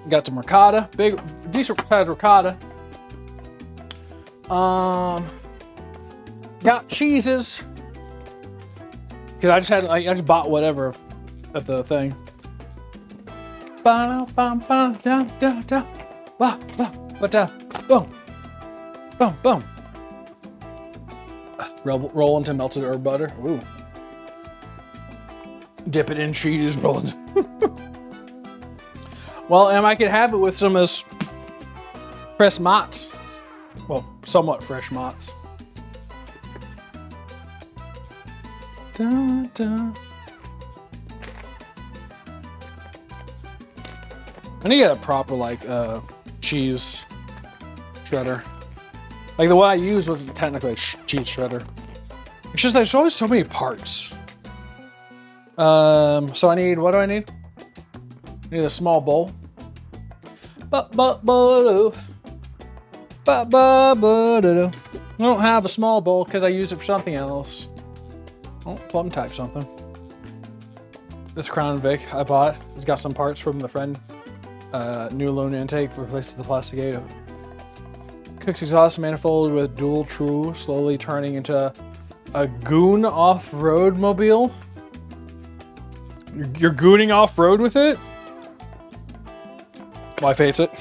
Got some ricotta, big, decent sized ricotta. Got cheeses. Cause I just bought whatever at the thing. Boom, boom, boom. Roll into melted herb butter. Ooh. Dip it in cheese, roll it. Well, and I could have it with some of this fresh mozz. Well, somewhat fresh mozz. Dun, dun. I need to get a proper cheese shredder. The one I used wasn't technically a cheese shredder. It's just there's always so many parts. So I need, what do I need? I need a small bowl. I don't have a small bowl because I use it for something else. Oh, plum type something. This Crown Vic I bought. It's got some parts from the friend. New loan intake replaces the plastic 8. Cooks exhaust manifold with dual true, slowly turning into a goon off-road mobile. You're gooning off-road with it? Wife hates it.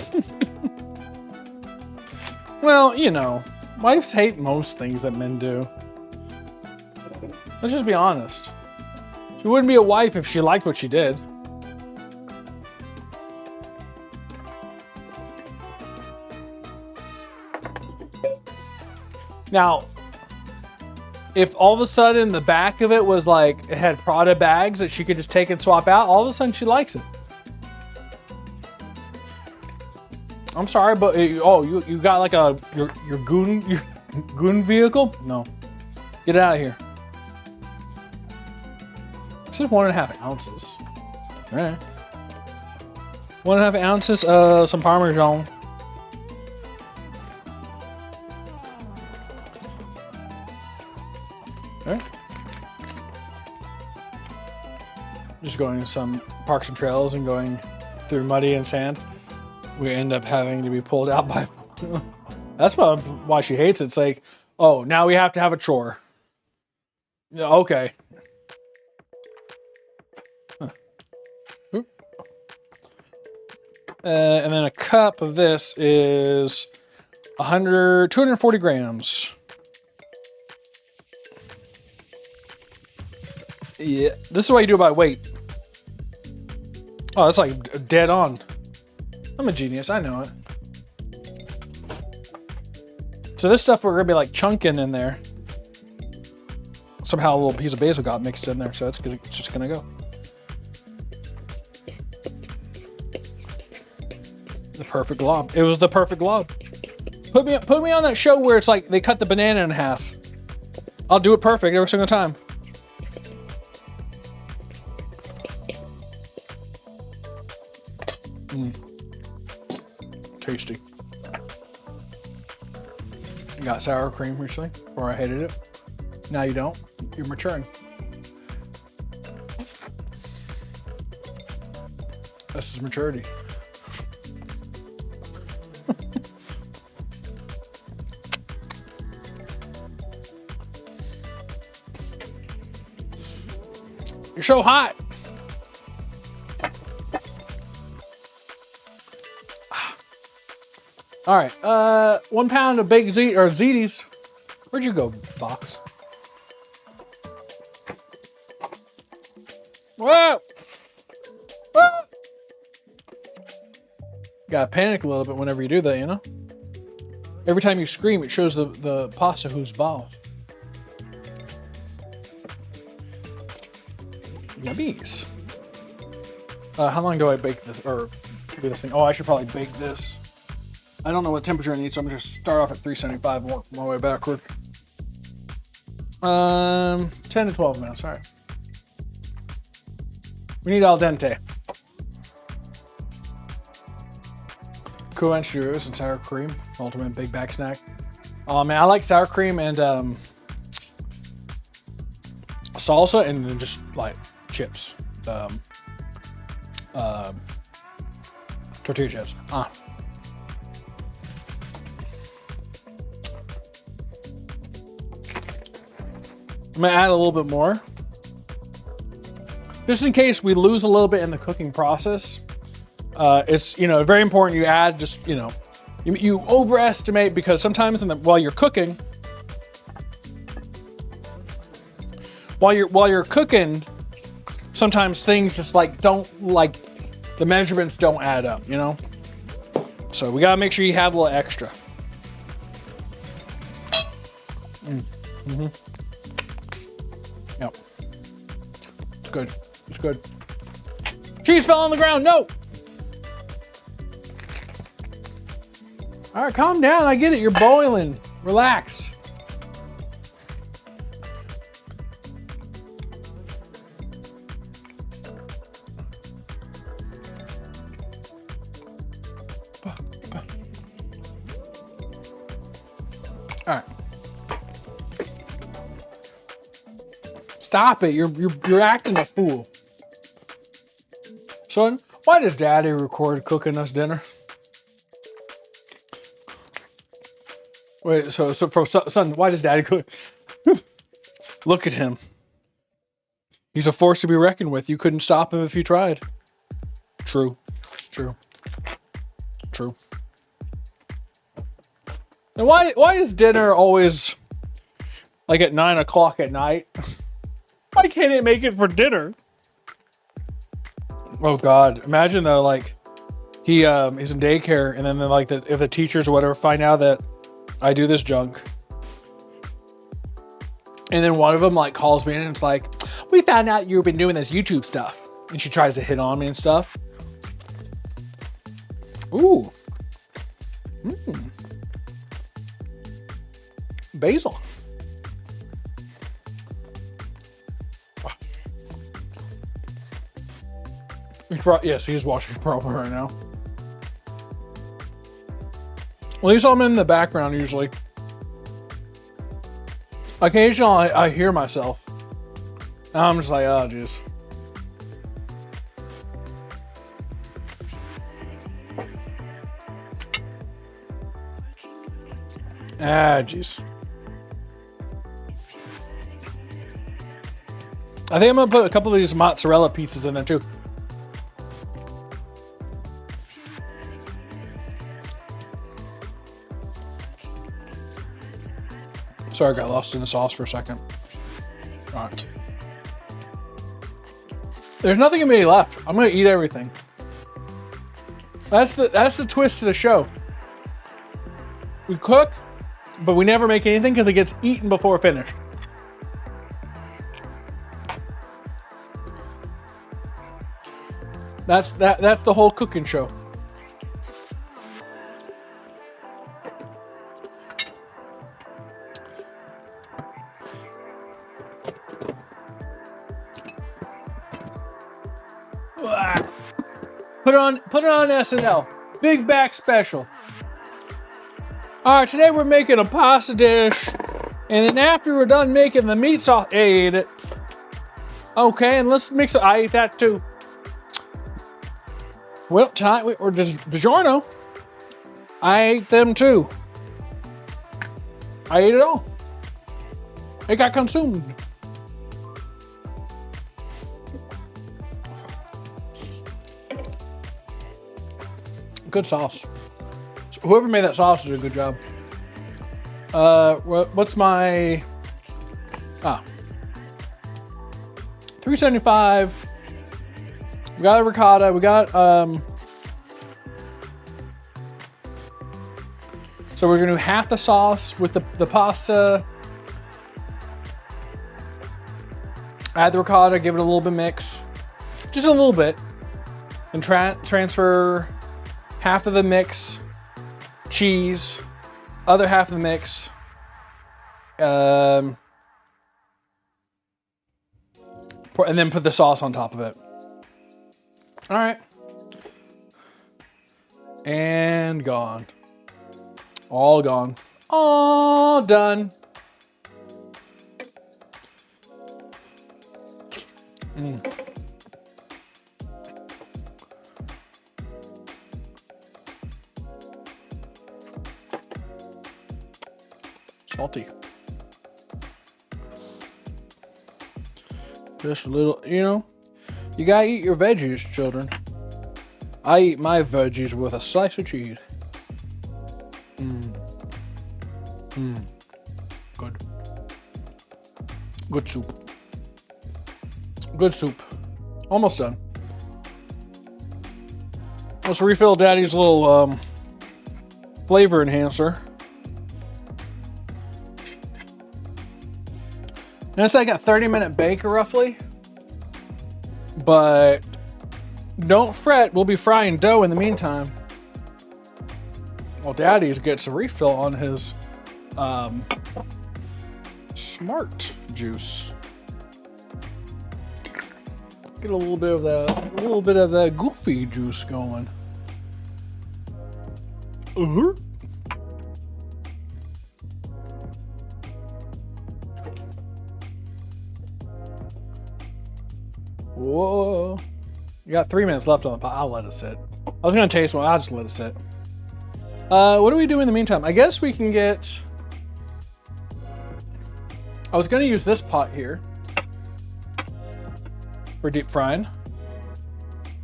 Well, you know, wives hate most things that men do. Let's just be honest. She wouldn't be a wife if she liked what she did. Now, if all of a sudden the back of it was like, it had Prada bags that she could just take and swap out, all of a sudden she likes it. I'm sorry, but you got like your goon vehicle? No, get it out of here. This is 1.5 ounces. All right, 1.5 ounces of some Parmesan. All right. Just going to some parks and trails and going through muddy and sand. We end up having to be pulled out by... That's why she hates it. It's like, oh, now we have to have a chore. Yeah, okay. Huh. And then a cup of this is 240 grams. Yeah, this is what you do by weight. Oh, that's like dead on. I'm a genius, I know it. So this stuff we're gonna be like chunking in there. Somehow a little piece of basil got mixed in there, so it's just gonna go. The perfect glob. It was the perfect glob. Put me on that show where it's like they cut the banana in half. I'll do it perfect every single time. Tasty. You got sour cream recently, or I hated it. Now you don't. You're maturing. This is maturity. You're so hot. All right, 1 pound of baked Zitis. Where'd you go, box? Whoa! Whoa! Gotta panic a little bit whenever you do that, you know? Every time you scream, it shows the pasta who's balls. Yummies. How long do I bake this, or do this thing? Oh, I should probably bake this. I don't know what temperature I need, so I'm gonna just start off at 375 and work my way backward. 10 to 12 minutes, all right. We need al dente. Cool churros and sour cream, ultimate big back snack. Oh man, I like sour cream and salsa, and then just like chips, tortilla chips. I'm gonna add a little bit more, just in case we lose a little bit in the cooking process. It's, you know, very important you add, just, you know, you overestimate, because sometimes while you're cooking, sometimes things just like the measurements don't add up, you know. So we gotta make sure you have a little extra. Yep. It's good. It's good. Cheese fell on the ground. No. All right, calm down. I get it. You're boiling. Relax. All right. Stop it. You're acting a fool. Son, why does Daddy record cooking us dinner? Wait, so son, why does Daddy cook? Look at him. He's a force to be reckoned with. You couldn't stop him if you tried. True. True. True. And why is dinner always like at 9 o'clock at night? Why can't it make it for dinner? Oh God! Imagine though, like he's in daycare, and then like if the teachers or whatever find out that I do this junk, and then one of them like calls me in and it's like, we found out you've been doing this YouTube stuff, and she tries to hit on me and stuff. Ooh. Basil. Yes, he's watching probably right now. At least I'm in the background usually. Occasionally I hear myself. And I'm just like, oh jeez. Ah jeez. I think I'm gonna put a couple of these mozzarella pieces in there too. Sorry, I got lost in the sauce for a second. All right. There's nothing in me left. I'm gonna eat everything. That's the twist to the show. We cook, but we never make anything because it gets eaten before finished. That's the whole cooking show. Put it on SNL. Big back special. All right, today we're making a pasta dish, and then after we're done making the meat sauce, I ate it. Okay, and let's mix it. I ate that too. Well, we're DiGiorno. I ate them too. I ate it all. It got consumed. Good sauce. Whoever made that sauce did a good job. What's my... $3.75. We got a ricotta. We got, so we're gonna do half the sauce with the pasta. Add the ricotta, give it a little bit mix. Just a little bit. And transfer half of the mix, cheese, other half of the mix, and then put the sauce on top of it. All right. And gone. All gone. All done. Salty. Just a little, you know, you gotta eat your veggies, children. I eat my veggies with a slice of cheese. Good. Good soup. Good soup. Almost done. Let's refill Daddy's little flavor enhancer. And it's like a 30-minute bake roughly. But don't fret, we'll be frying dough in the meantime. Well, Daddy's gets a refill on his smart juice. Get a little bit of that goofy juice going. Whoa. You got 3 minutes left on the pot. I'll let it sit. I was gonna taste one. I'll just let it sit. What do we do in the meantime? I guess we can get... I was gonna use this pot here for deep frying.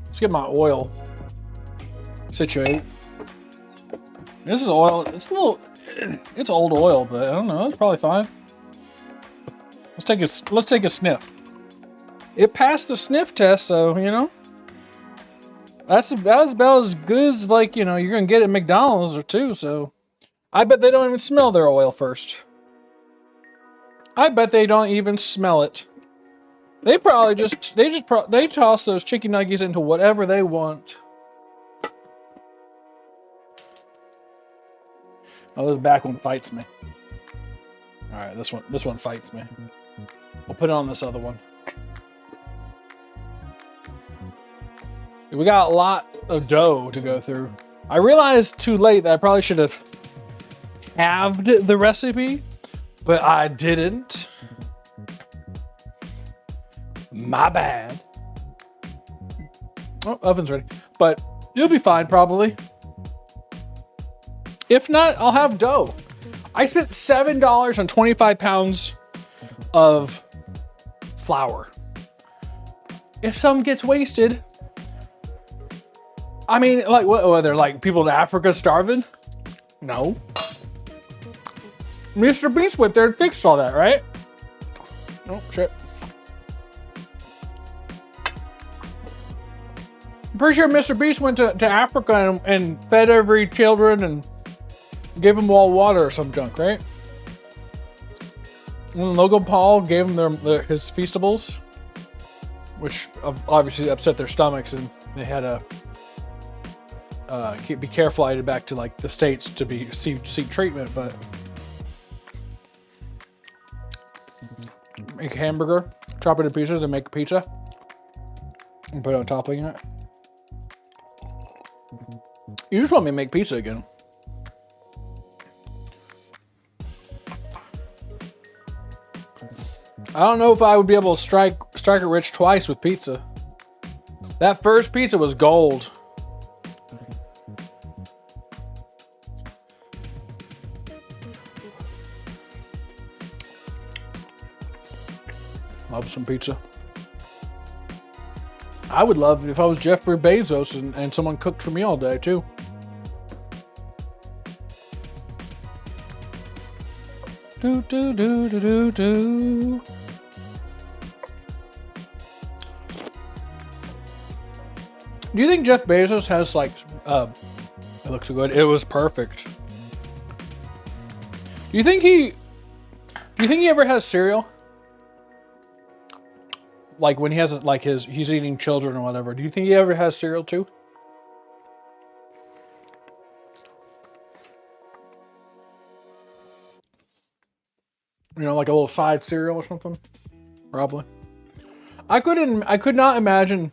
Let's get my oil situated. This is oil. It's a little... It's old oil, but I don't know. It's probably fine. Let's take a sniff. It passed the sniff test, so you know. That's about as good as, like, you know, you're gonna get at McDonald's or two. So, I bet they don't even smell their oil first. I bet they don't even smell it. They probably they toss those chicken nuggets into whatever they want. Oh, this back one fights me. All right, this one fights me. We'll put it on this other one. We got a lot of dough to go through. I realized too late that I probably should have halved the recipe, but I didn't. My bad. Oh, oven's ready. But you'll be fine, probably. If not, I'll have dough. I spent $7 on 25 pounds of flour. If some gets wasted, I mean, like, what are there, like, people in Africa starving? No. Mr. Beast went there and fixed all that, right? Oh, shit. I'm pretty sure Mr. Beast went to Africa and fed every children and gave them all water or some junk, right? And Logan Paul gave them his Feastables, which obviously upset their stomachs, and they had to be careful. I headed back to, like, the States to seek treatment, but make a hamburger, chop it in pieces, and make a pizza, and put it on topping it. You just want me to make pizza again. I don't know if I would be able to strike it rich twice with pizza. That first pizza was gold. Love some pizza. I would love if I was Jeffrey Bezos and someone cooked for me all day too. Do do do do do do. Do you think Jeff Bezos has, like, it looks so good. It was perfect. Do you think he ever has cereal? Like, when he hasn't, like, he's eating children or whatever. Do you think he ever has cereal too? You know, like a little side cereal or something? Probably. I could not imagine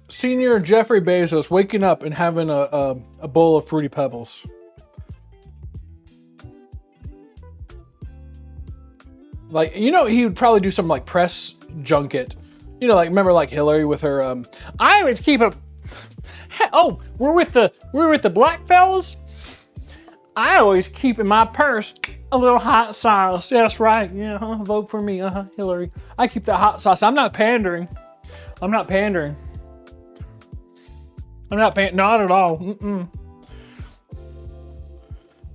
Senior Jeffrey Bezos waking up and having a bowl of Fruity Pebbles. Like, you know, he would probably do some, like, press junket. You know, like, remember, like, Hillary with her, I always keep a... Oh, we're with the black fellas? I always keep in my purse a little hot sauce. That's right. Yeah, vote for me, Hillary. I keep that hot sauce. I'm not pandering. Not at all. Mm-mm.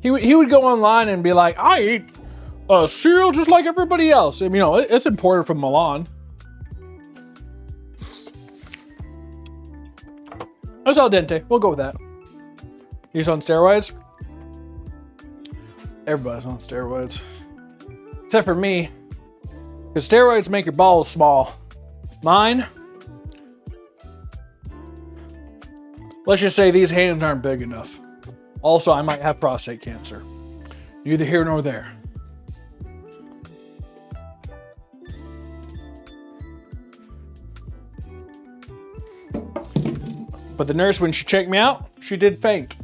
He would go online and be like, I eat cereal just like everybody else. And, you know, it's imported from Milan. It's al dente. We'll go with that. He's on steroids. Everybody's on steroids. Except for me. Because steroids make your balls small. Mine? Let's just say these hands aren't big enough. Also, I might have prostate cancer. Neither here nor there. But the nurse, when she checked me out, she did faint.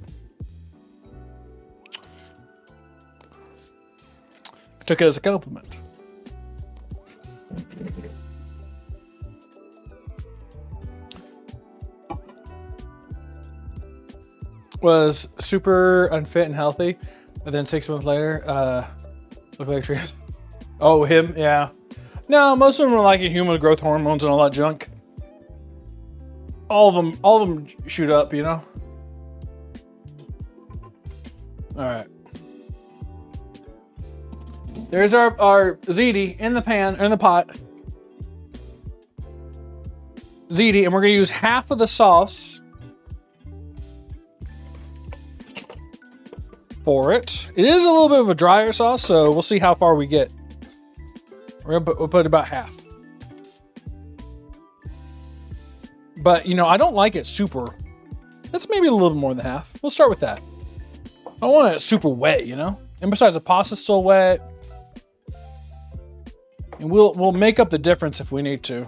took it as a compliment. Was super unfit and healthy, and then 6 months later, looked like trees. Oh, him? Yeah. No, most of them are like human growth hormones and all that junk. All of them shoot up, you know? All right. There's our ziti in the pan, or in the pot. Ziti, and we're gonna use half of the sauce for it. It is a little bit of a drier sauce, so we'll see how far we get. We'll put about half. But, you know, I don't like it super. That's maybe a little bit more than half. We'll start with that. I don't want it super wet, you know? And besides, the pasta's still wet. And we'll make up the difference if we need to.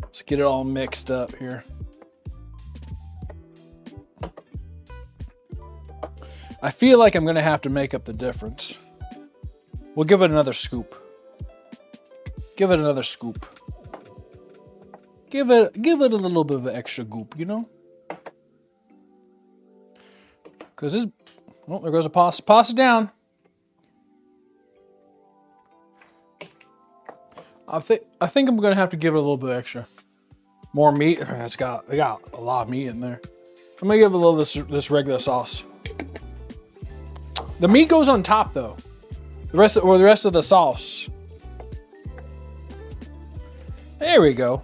Let's get it all mixed up here. I feel like I'm gonna have to make up the difference. We'll give it another scoop. Give it another scoop. Give it a little bit of an extra goop, you know? Cause this, oh, there goes a pasta. Pasta down. I think I'm gonna have to give it a little bit extra. More meat. I got a lot of meat in there. I'm gonna give it a little this regular sauce. The meat goes on top though. The rest of the sauce. There we go.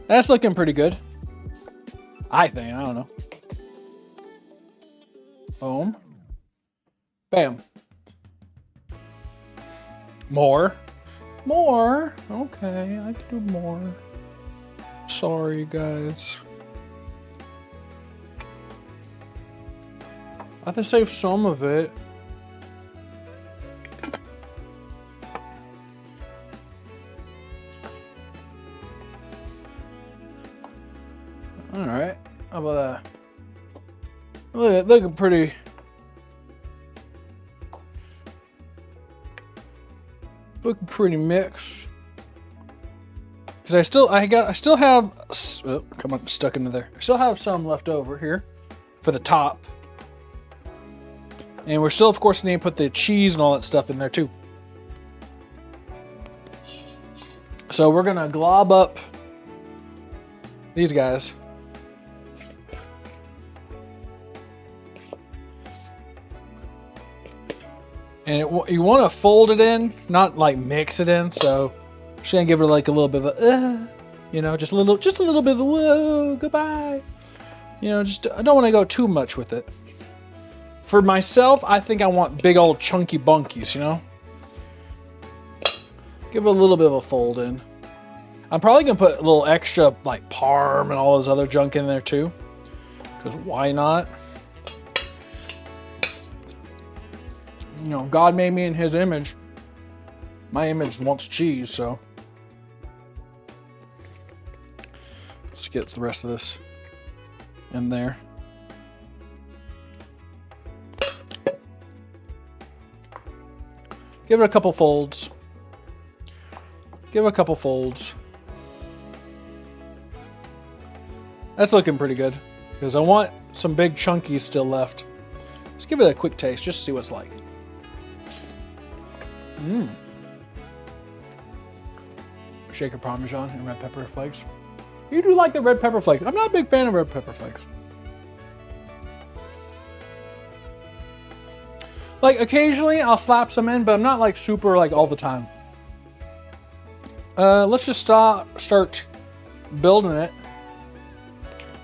That's looking pretty good. I think. I don't know. Boom. Bam. More. More. Okay, I can do more. Sorry, guys. I have to save some of it. All right. How about that? Looking pretty. Looking pretty mixed. Because I still have. Oh, come on, stuck into there. I still have some left over here for the top. And we're still, of course, need to put the cheese and all that stuff in there too. So we're gonna glob up these guys. And you want to fold it in, not like mix it in. So just gonna give it like a little bit of a, you know, just a little bit of a whoa, goodbye. You know, just I don't want to go too much with it. For myself, I think I want big old chunky bunkies, you know? Give it a little bit of a fold in. I'm probably gonna put a little extra like parm and all this other junk in there too. Because why not? You know, God made me in his image. My image wants cheese, so. Let's get the rest of this in there. Give it a couple folds. Give it a couple folds. That's looking pretty good. Because I want some big chunkies still left. Let's give it a quick taste, just to see what it's like. Mmm. Shaker Parmesan and red pepper flakes. You do like the red pepper flakes. I'm not a big fan of red pepper flakes. Like occasionally I'll slap some in, but I'm not like super like all the time. Let's just start building it.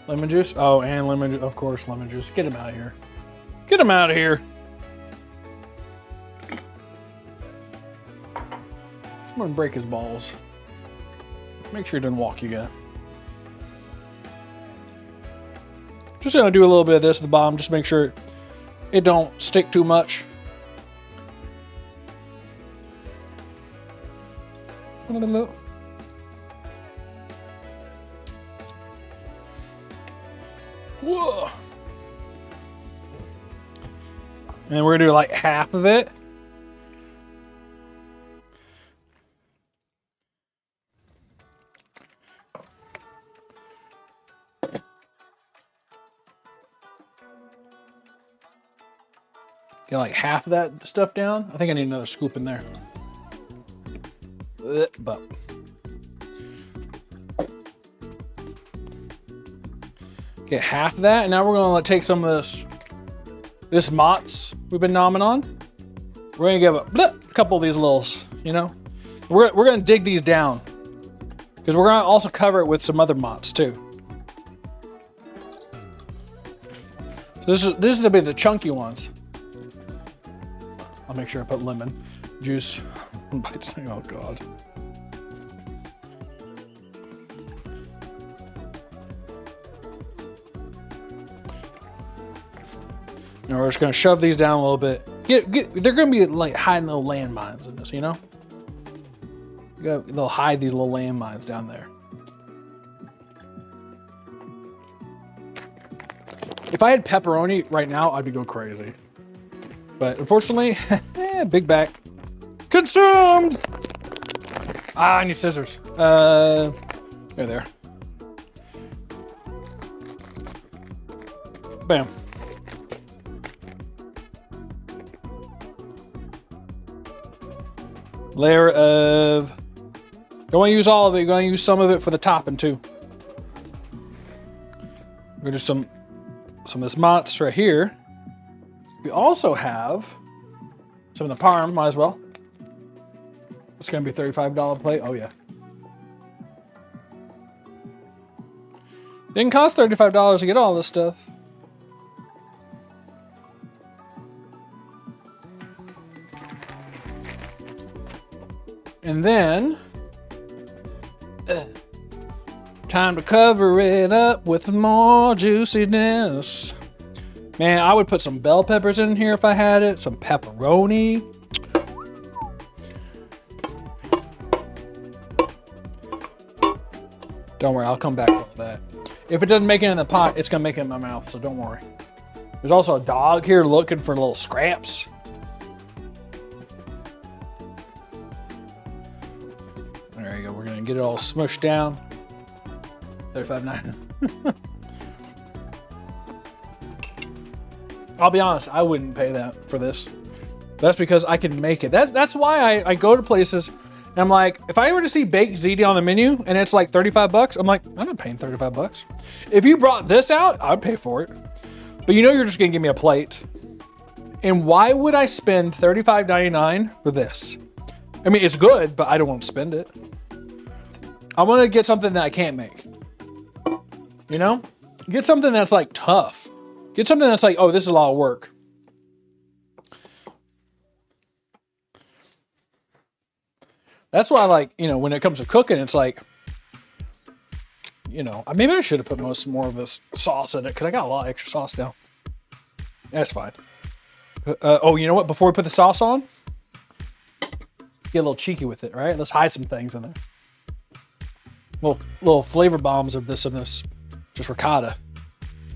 Lemon juice. Oh, and lemon juice. Of course, lemon juice. Get him out of here. Get him out of here. Someone break his balls. Make sure he doesn't walk again. Just gonna do a little bit of this at the bottom, just make sure it don't stick too much. Whoa. And we're gonna do like half of it. Get like half of that stuff down. I think I need another scoop in there. But get half of that, and now we're gonna take some of this Mott's we've been nomming on. We're gonna give a couple of these littles, you know. We're gonna dig these down because we're gonna also cover it with some other Mott's too. So this is gonna be the chunky ones. I'll make sure I put lemon juice. Oh God. Now we're just gonna shove these down a little bit. They're gonna be like hiding little landmines in this, you know? They'll hide these little landmines down there. If I had pepperoni right now, I'd be going crazy. But unfortunately, big back. Consumed! Ah, I need scissors. There. Bam. Layer of... Don't want to use all of it. You're going to use some of it for the topping too. We're going to do some of this Mott's right here. We also have some of the parm, might as well. It's going to be a $35 plate. Oh, yeah. Didn't cost $35 to get all this stuff. And then, time to cover it up with more juiciness. Man, I would put some bell peppers in here if I had it. Some pepperoni. Don't worry, I'll come back with that. If it doesn't make it in the pot, it's gonna make it in my mouth, so don't worry. There's also a dog here looking for little scraps. There you go, we're gonna get it all smushed down. $35.99. I'll be honest, I wouldn't pay that for this. That's because I can make it. That's why I go to places and I'm like, if I were to see baked ziti on the menu and it's like 35 bucks, I'm like, I'm not paying 35 bucks. If you brought this out, I'd pay for it. But you know you're just gonna give me a plate. And why would I spend $35.99 for this? I mean, it's good, but I don't want to spend it. I want to get something that I can't make. You know? Get something that's like tough. Get something that's like, oh, this is a lot of work. That's why, like, you know, when it comes to cooking, it's like, you know, maybe I should have put more of this sauce in it because I got a lot of extra sauce now. That's fine. Oh, you know what? Before we put the sauce on, get a little cheeky with it, right? Let's hide some things in there. Little flavor bombs of this and this. Just ricotta.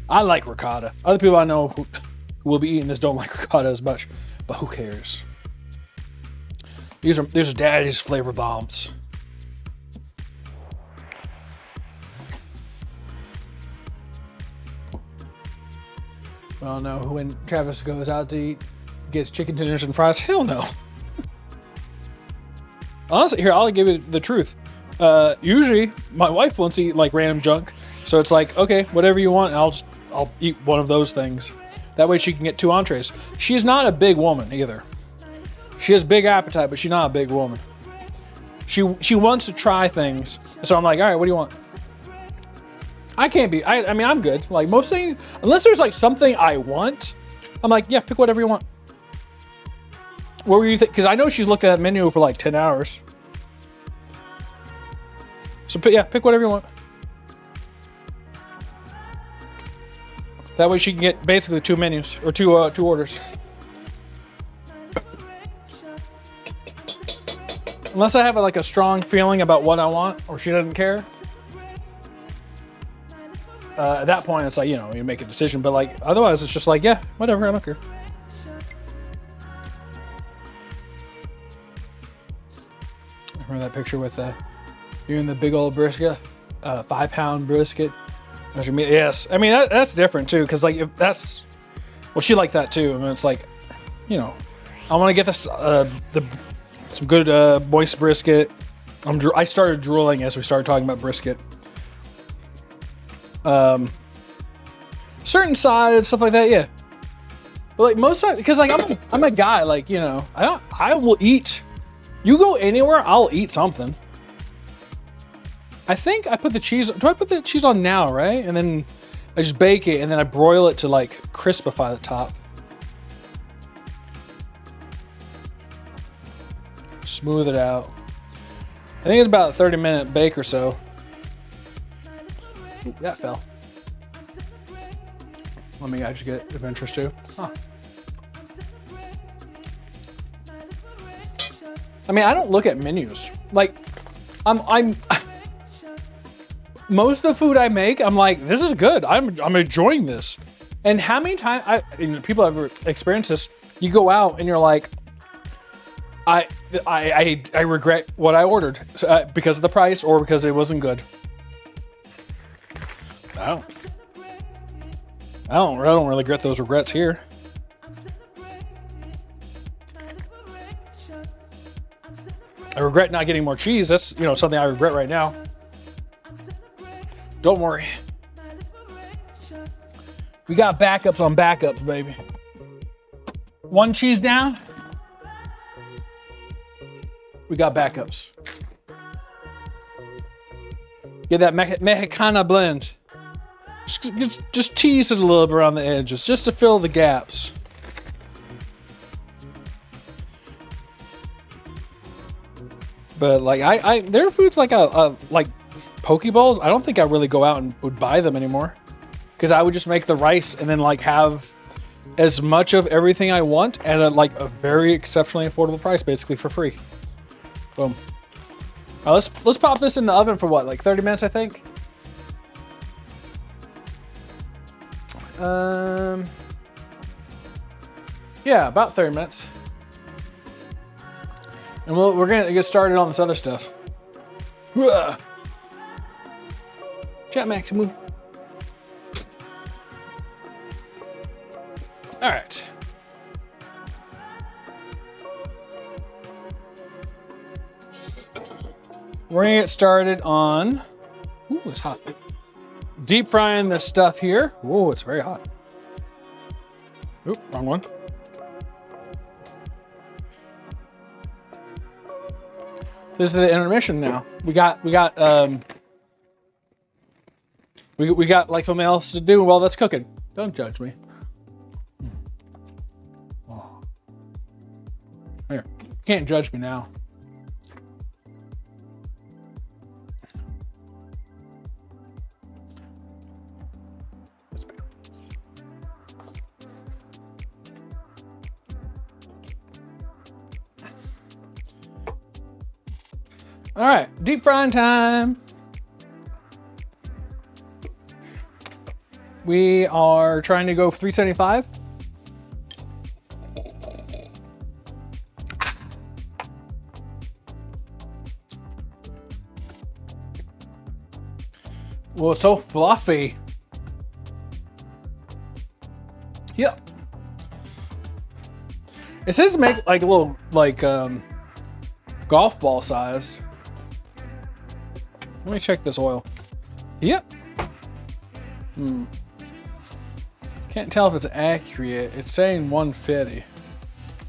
I like ricotta. Other people I know who will be eating this don't like ricotta as much, but who cares? These are daddy's flavor bombs. Well, no, when Travis goes out to eat, gets chicken tenders and fries, hell no. Honestly, here, I'll give you the truth. Usually, my wife wants to eat like random junk, so it's like, okay, whatever you want, I'll eat one of those things. That way she can get 2 entrees. She's not a big woman either. She has big appetite, but she's not a big woman. She wants to try things, so I'm like, all right, what do you want? I can't be. I mean, I'm good. Like most things, unless there's like something I want, I'm like, yeah, pick whatever you want. What were you think? Because I know she's looked at that menu for like 10 hours. So yeah, pick whatever you want. That way she can get basically 2 menus or two orders. Unless I have like a strong feeling about what I want, or she doesn't care. At that point, it's like, you know, you make a decision. But like, otherwise, it's just like, yeah, whatever, I don't care. Remember that picture with you and the big old brisket, 5-pound brisket. That's your meat. Yes, I mean that's different too, because like if that's, well, she liked that too. I mean, it's like, you know, I want to get this some good moist brisket. I started drooling as we started talking about brisket. Certain sides, stuff like that, yeah. But like most times, because like I'm a guy, like, you know, I will eat. You go anywhere, I'll eat something. I think I put the cheese. Do I put the cheese on now, right? And then I just bake it, and then I broil it to like crispify the top. Smooth it out. I think it's about a 30-minute bake or so. Ooh, that fell. Let me actually get adventurous too. Huh. I mean, I don't look at menus. Like, I'm most of the food I make, I'm like, this is good. I'm enjoying this. And how many times people ever experienced this? You go out and you're like, I regret what I ordered because of the price or because it wasn't good. I don't really regret those regrets here. I regret not getting more cheese. That's, you know, something I regret right now. Don't worry. We got backups on backups, baby. One cheese down. We got backups. Get that Mexicana blend. Just tease it a little bit around the edges, just to fill the gaps. But like there are foods like like Pokeballs. I don't think I really go out and would buy them anymore, because I would just make the rice and then like have as much of everything I want at a very exceptionally affordable price, basically for free. Boom. All right, let's pop this in the oven for what, like 30 minutes, I think. Yeah, about 30 minutes. And we're gonna get started on this other stuff. Chat Maximum. All right. We're gonna get started on, ooh, it's hot. Deep frying this stuff here. Whoa, it's very hot. Oop, wrong one. This is the intermission now. We got like something else to do while that's cooking. Don't judge me. Oh. Here, can't judge me now. All right, deep frying time. We are trying to go for 375. Well, it's so fluffy. Yep. It says make like a little golf ball size. Let me check this oil. Yep. Can't tell if it's accurate. It's saying 150.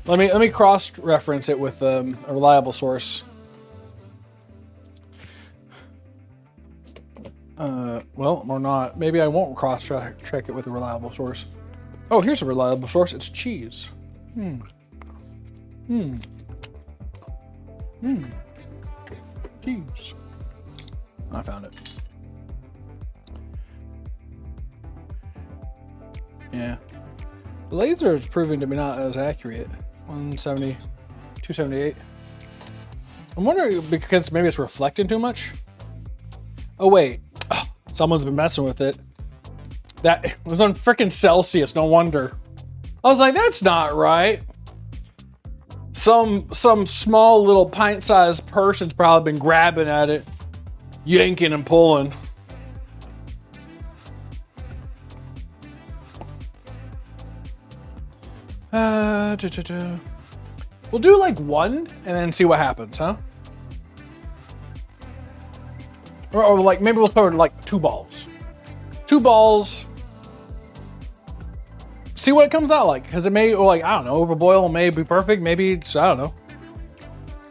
Let me cross-reference it with a reliable source. Well, or not. Maybe I won't cross-check it with a reliable source. Oh, here's a reliable source. It's cheese. Cheese. I found it. Yeah. The laser is proving to be not as accurate. 170, 278. I'm wondering because maybe it's reflecting too much. Oh wait, someone's been messing with it. That was on frickin' Celsius, no wonder. I was like, that's not right. Some small little pint-sized person's probably been grabbing at it, yanking and pulling. We'll do like one and then see what happens, huh? Or like maybe we'll throw like 2 balls. 2 balls. See what it comes out like. Because it may, or like, I don't know, overboil may be perfect. Maybe it's, I don't know.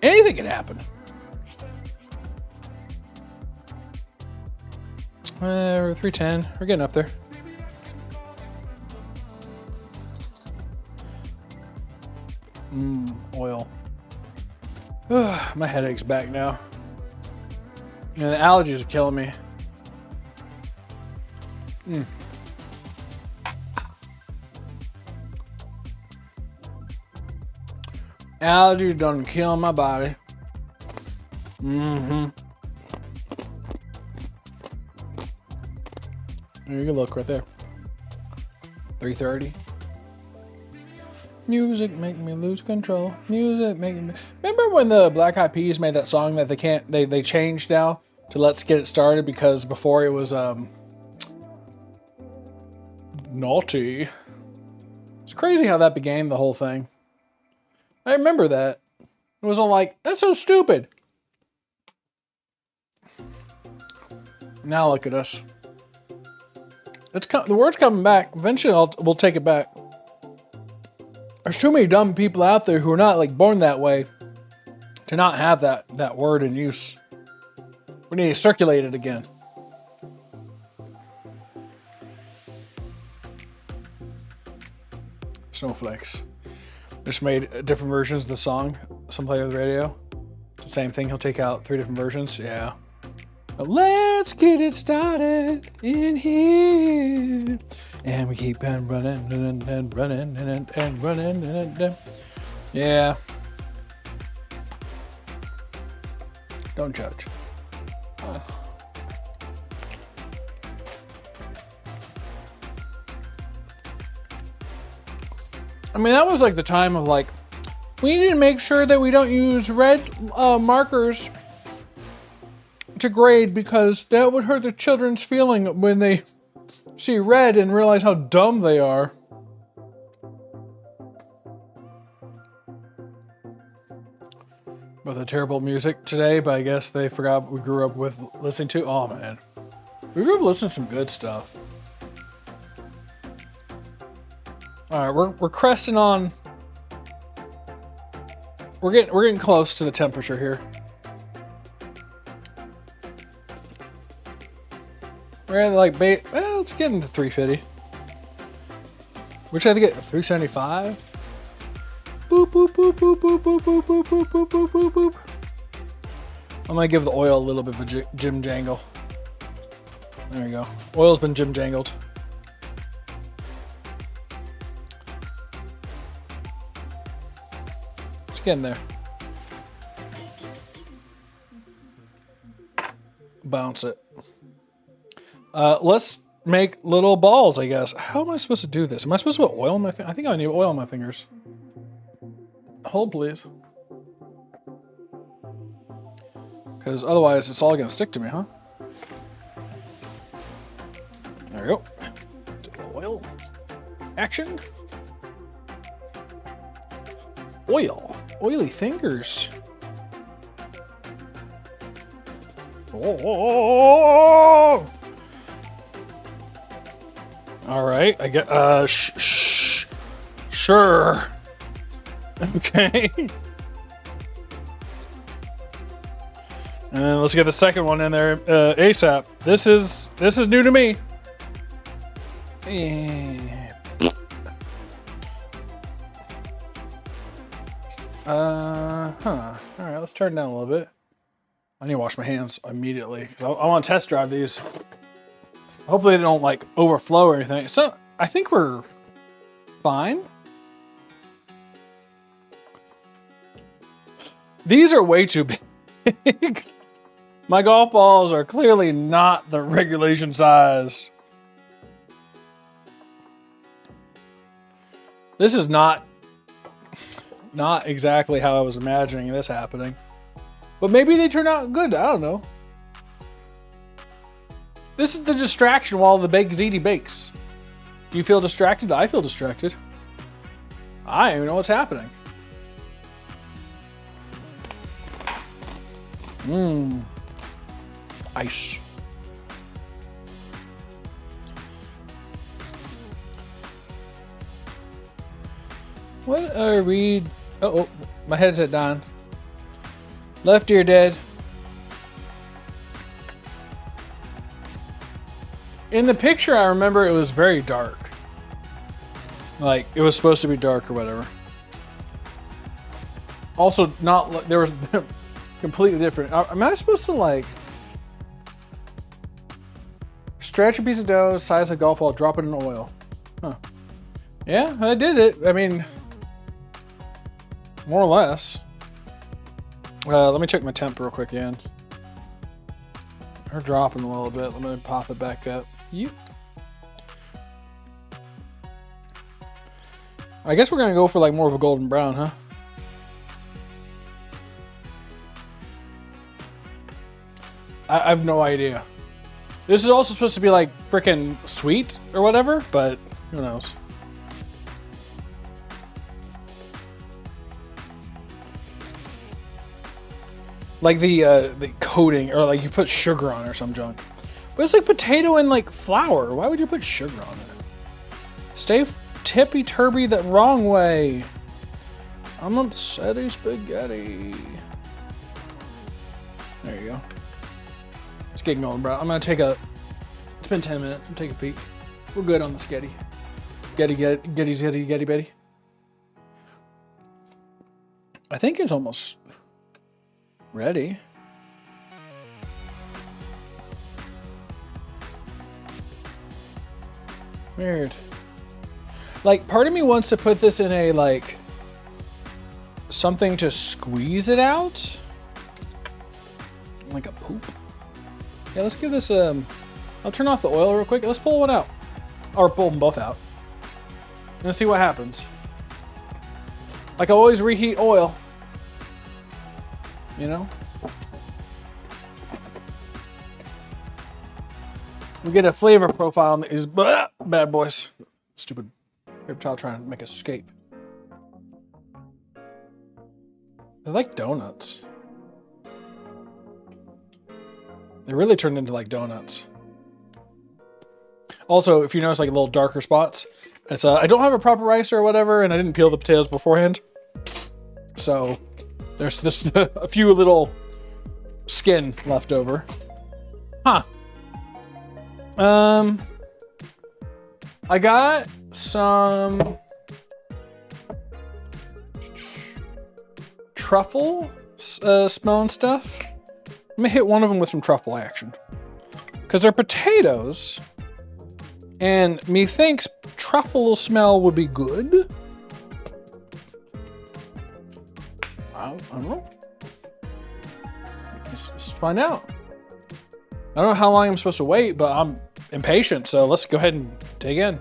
Anything can happen. We're 310. We're getting up there. Oil. My headache's back now. And the allergies are killing me. Allergies done kill my body. You can look right there. 3:30. Music make me lose control. Music make me. Remember when the Black Eyed Peas made that song that they changed now to Let's Get It Started, because before it was naughty. It's crazy how that became the whole thing. I remember that. It was all like, that's so stupid. Now look at us. The word's coming back. Eventually we'll take it back. There's too many dumb people out there who are not like born that way to not have that word in use. We need to circulate it again. Snowflakes. Just made different versions of the song. Some play on the radio. The same thing. He'll take out 3 different versions. Yeah. But let's get it started in here. And we keep on running and running and running and yeah. Don't judge. I mean, that was like the time of like, we need to make sure that we don't use red markers to grade, because that would hurt the children's feeling when they see red and realize how dumb they are. With the terrible music today, but I guess they forgot what we grew up with listening to. Oh man, we grew up listening to some good stuff. All right, we're cresting on. We're getting close to the temperature here. We're at like well, let's get into 350. Which I think at 375. Boop boop boop boop boop boop boop boop boop boop boop boop boop. I'm gonna give the oil a little bit of a jim jangle. There you go. Oil's been jim jangled. It's getting there. Bounce it. Let's make little balls, I guess. How am I supposed to do this? Am I supposed to put oil on my fingers? I think I need oil on my fingers. Hold, please. Because otherwise it's all going to stick to me, huh? There we go. Do a little oil. Action. Oil. Oily fingers. Oh! All right, I get sure. Okay. And then let's get the second one in there ASAP. This is new to me. All right, let's turn it down a little bit. I need to wash my hands immediately because I want to test drive these. Hopefully they don't like overflow or anything. So I think we're fine. These are way too big. My golf balls are clearly not the regulation size. This is not. not exactly how I was imagining this happening. But maybe they turn out good. I don't know. This is the distraction while the baked ziti bakes. Do you feel distracted? I feel distracted. I don't even know what's happening. Mmm. Ice. What are we... Oh, my headset down. Left ear dead. In the picture, I remember it was very dark. Like, it was supposed to be dark or whatever. Also, not... There was... completely different. Am I supposed to, like... stretch a piece of dough, size a golf ball, drop it in oil? Huh. Yeah, I did it. I mean... more or less. Let me check my temp real quick again. They're dropping a little bit. Let me pop it back up. Yep. I guess we're gonna go for like more of a golden brown, huh? I have no idea. This is also supposed to be like freaking sweet or whatever, but who knows? Like the coating, or like you put sugar on it or some junk. But it's like potato and like flour. Why would you put sugar on it? Stay tippy-turby the wrong way. I'm upsetty spaghetti. There you go. It's getting going, bro. I'm gonna take a... It's been 10 minutes. I'm take a peek. We're good on the sketty. Getty Betty. I think it's almost ready. Weird. Like, part of me wants to put this in a, like, something to squeeze it out. Like a poop. Yeah, let's give this a... I'll turn off the oil real quick. Let's pull one out. Or pull them both out. And see what happens. Like I always reheat oil. You know? We get a flavor profile on these bad boys. Stupid paper towel trying to make us escape. They're like donuts. They really turned into like donuts. Also, if you notice like little darker spots, it's I don't have a proper ricer or whatever, and I didn't peel the potatoes beforehand. So there's just a few little skin left over. Huh. I got some truffle smelling stuff. I'm gonna hit one of them with some truffle action. Because they're potatoes, and methinks truffle smell would be good. I don't know. Let's find out. I don't know how long I'm supposed to wait, but I'm impatient, so let's go ahead and dig in.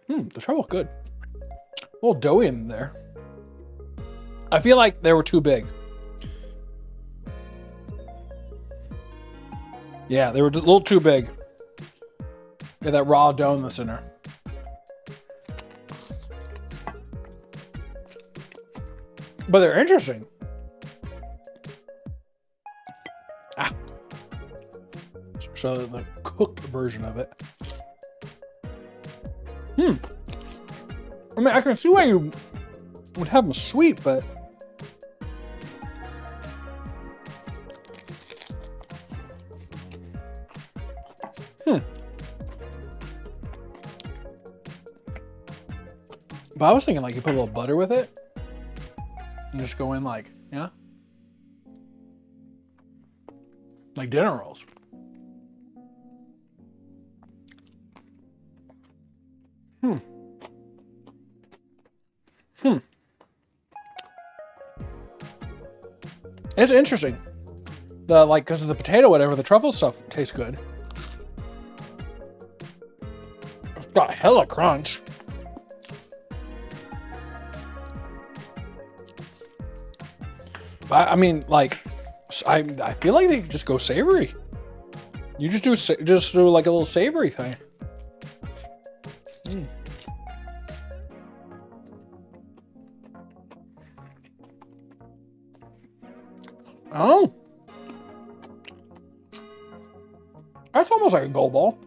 The truffle's good. A little doughy in there. I feel like they were too big. Yeah, they were a little too big. Get that raw dough in the center. But they're interesting. Ah. So the cooked version of it. I mean, I can see why you would have them sweet, but... But I was thinking like you put a little butter with it and just go in like, yeah? Like dinner rolls. It's interesting. like, because of the potato, whatever, the truffle stuff tastes good. It's got hella crunch. I mean, like, I feel like they just go savory. You just do like a little savory thing. Mm. Oh, that's almost like a gold ball,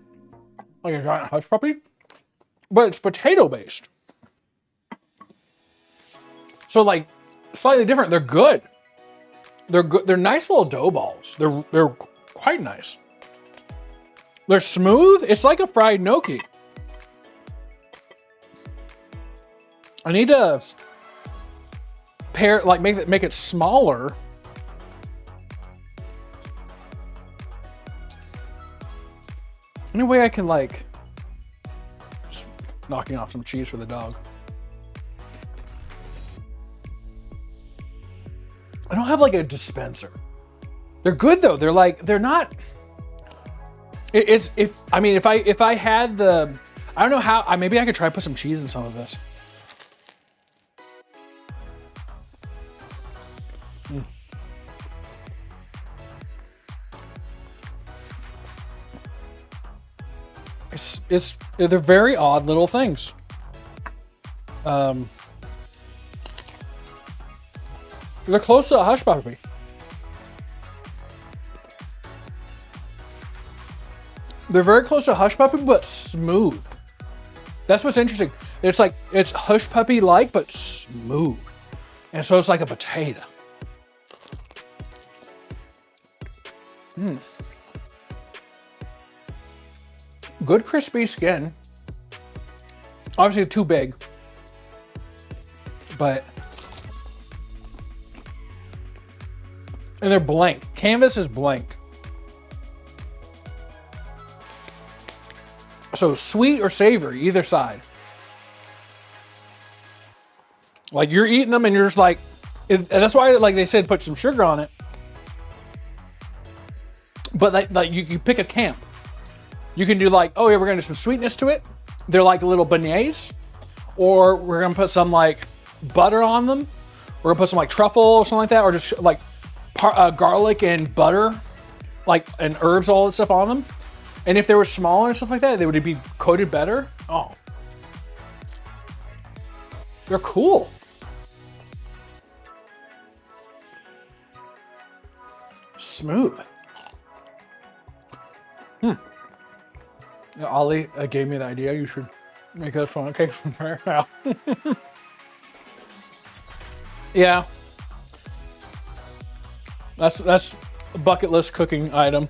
like a giant hush puppy, but it's potato based. So like slightly different. They're good. They're good. They're nice little dough balls. They're quite nice. They're smooth. It's like a fried gnocchi. I need to make it smaller. Any way I can like just knocking off some cheese for the dog. I don't have like a dispenser. They're good though. They're not. If I had the, I don't know how. Maybe I could try to put some cheese in some of this. Mm. They're very odd little things. They're close to a hush puppy. They're very close to hush puppy, but smooth. That's what's interesting. It's like, it's hush puppy like, but smooth. And so it's like a potato. Mm. Good crispy skin. Obviously too big, but, and they're blank. Canvas is blank. So sweet or savory, either side. Like you're eating them and you're just like, and that's why like they said put some sugar on it. But like you pick a camp. You can do like, oh yeah, we're gonna do some sweetness to it. They're like little beignets. Or we're gonna put some like butter on them. We're gonna put some like truffle or something like that. Or just like garlic and butter, like, and herbs, all that stuff on them. And if they were smaller and stuff like that, they would be coated better. Oh. They're cool. Smooth. Ollie gave me the idea. You should make us funnel cakes from there now. Yeah. That's a bucket list cooking item.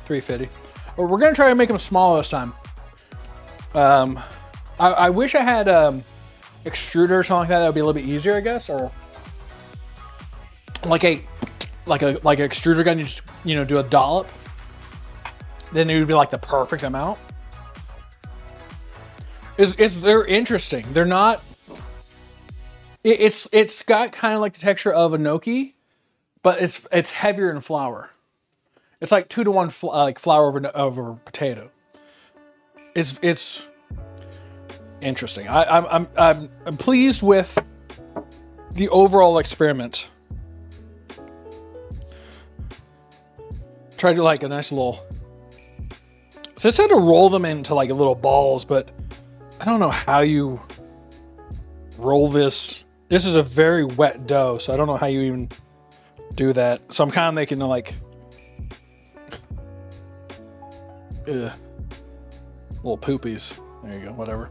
$3.50. We're gonna try to make them small this time. I wish I had extruder or something like that. That would be a little bit easier, I guess, or like an extruder gun. You just do a dollop. Then it would be like the perfect amount. They're interesting. They're not. It's got kind of like the texture of a gnocchi, but it's heavier in flour. It's like 2 to 1 like flour over potato. It's interesting. I'm pleased with the overall experiment. Tried to like a nice little. So it said to roll them into like little balls, but I don't know how you roll this. This is a very wet dough, so I don't know how you even do that. So I'm kind of making like little poopies. There you go, whatever.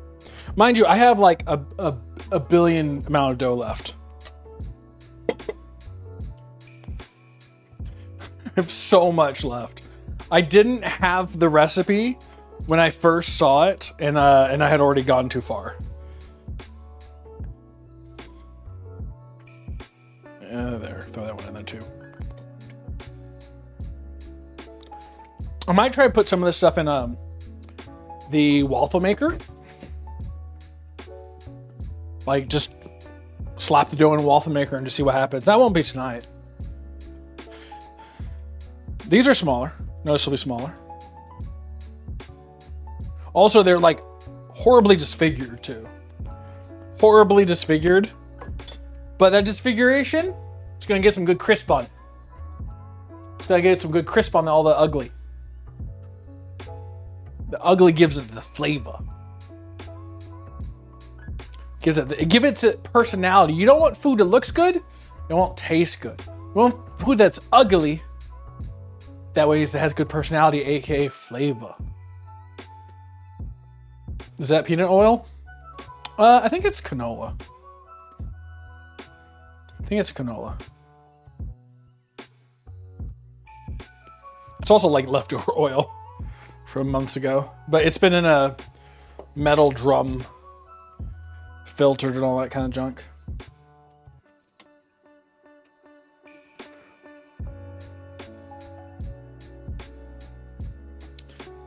Mind you, I have like a billion amount of dough left. I have so much left. I didn't have the recipe when I first saw it, and I had already gone too far. There, throw that one in there too. I might try to put some of this stuff in the waffle maker. Like just slap the dough in a waffle maker and just see what happens. That won't be tonight. These are smaller, noticeably smaller. Also, they're like horribly disfigured too. Horribly disfigured. But that disfiguration, it's gonna get some good crisp on it. It's gonna get some good crisp on all the ugly. The ugly gives it the flavor. Gives it personality. You don't want food that looks good. You won't taste good. You want food that's ugly. That way it has good personality, aka flavor. Is that peanut oil? I think it's canola. I think it's canola. It's also like leftover oil from months ago, but it's been in a metal drum, filtered and all that kind of junk.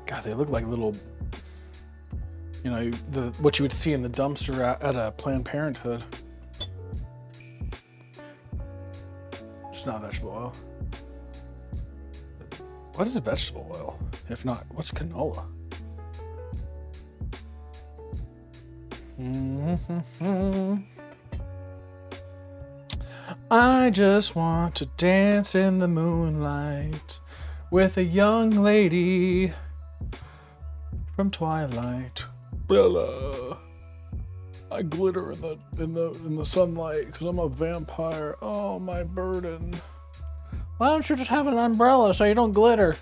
God, they look like little, you know, what you would see in the dumpster at a Planned Parenthood. It's not vegetable oil. What is a vegetable oil? If not, what's canola? I just want to dance in the moonlight with a young lady from Twilight. Bella, I glitter in the sunlight because I'm a vampire. Oh, my burden. Why don't you just have an umbrella so you don't glitter?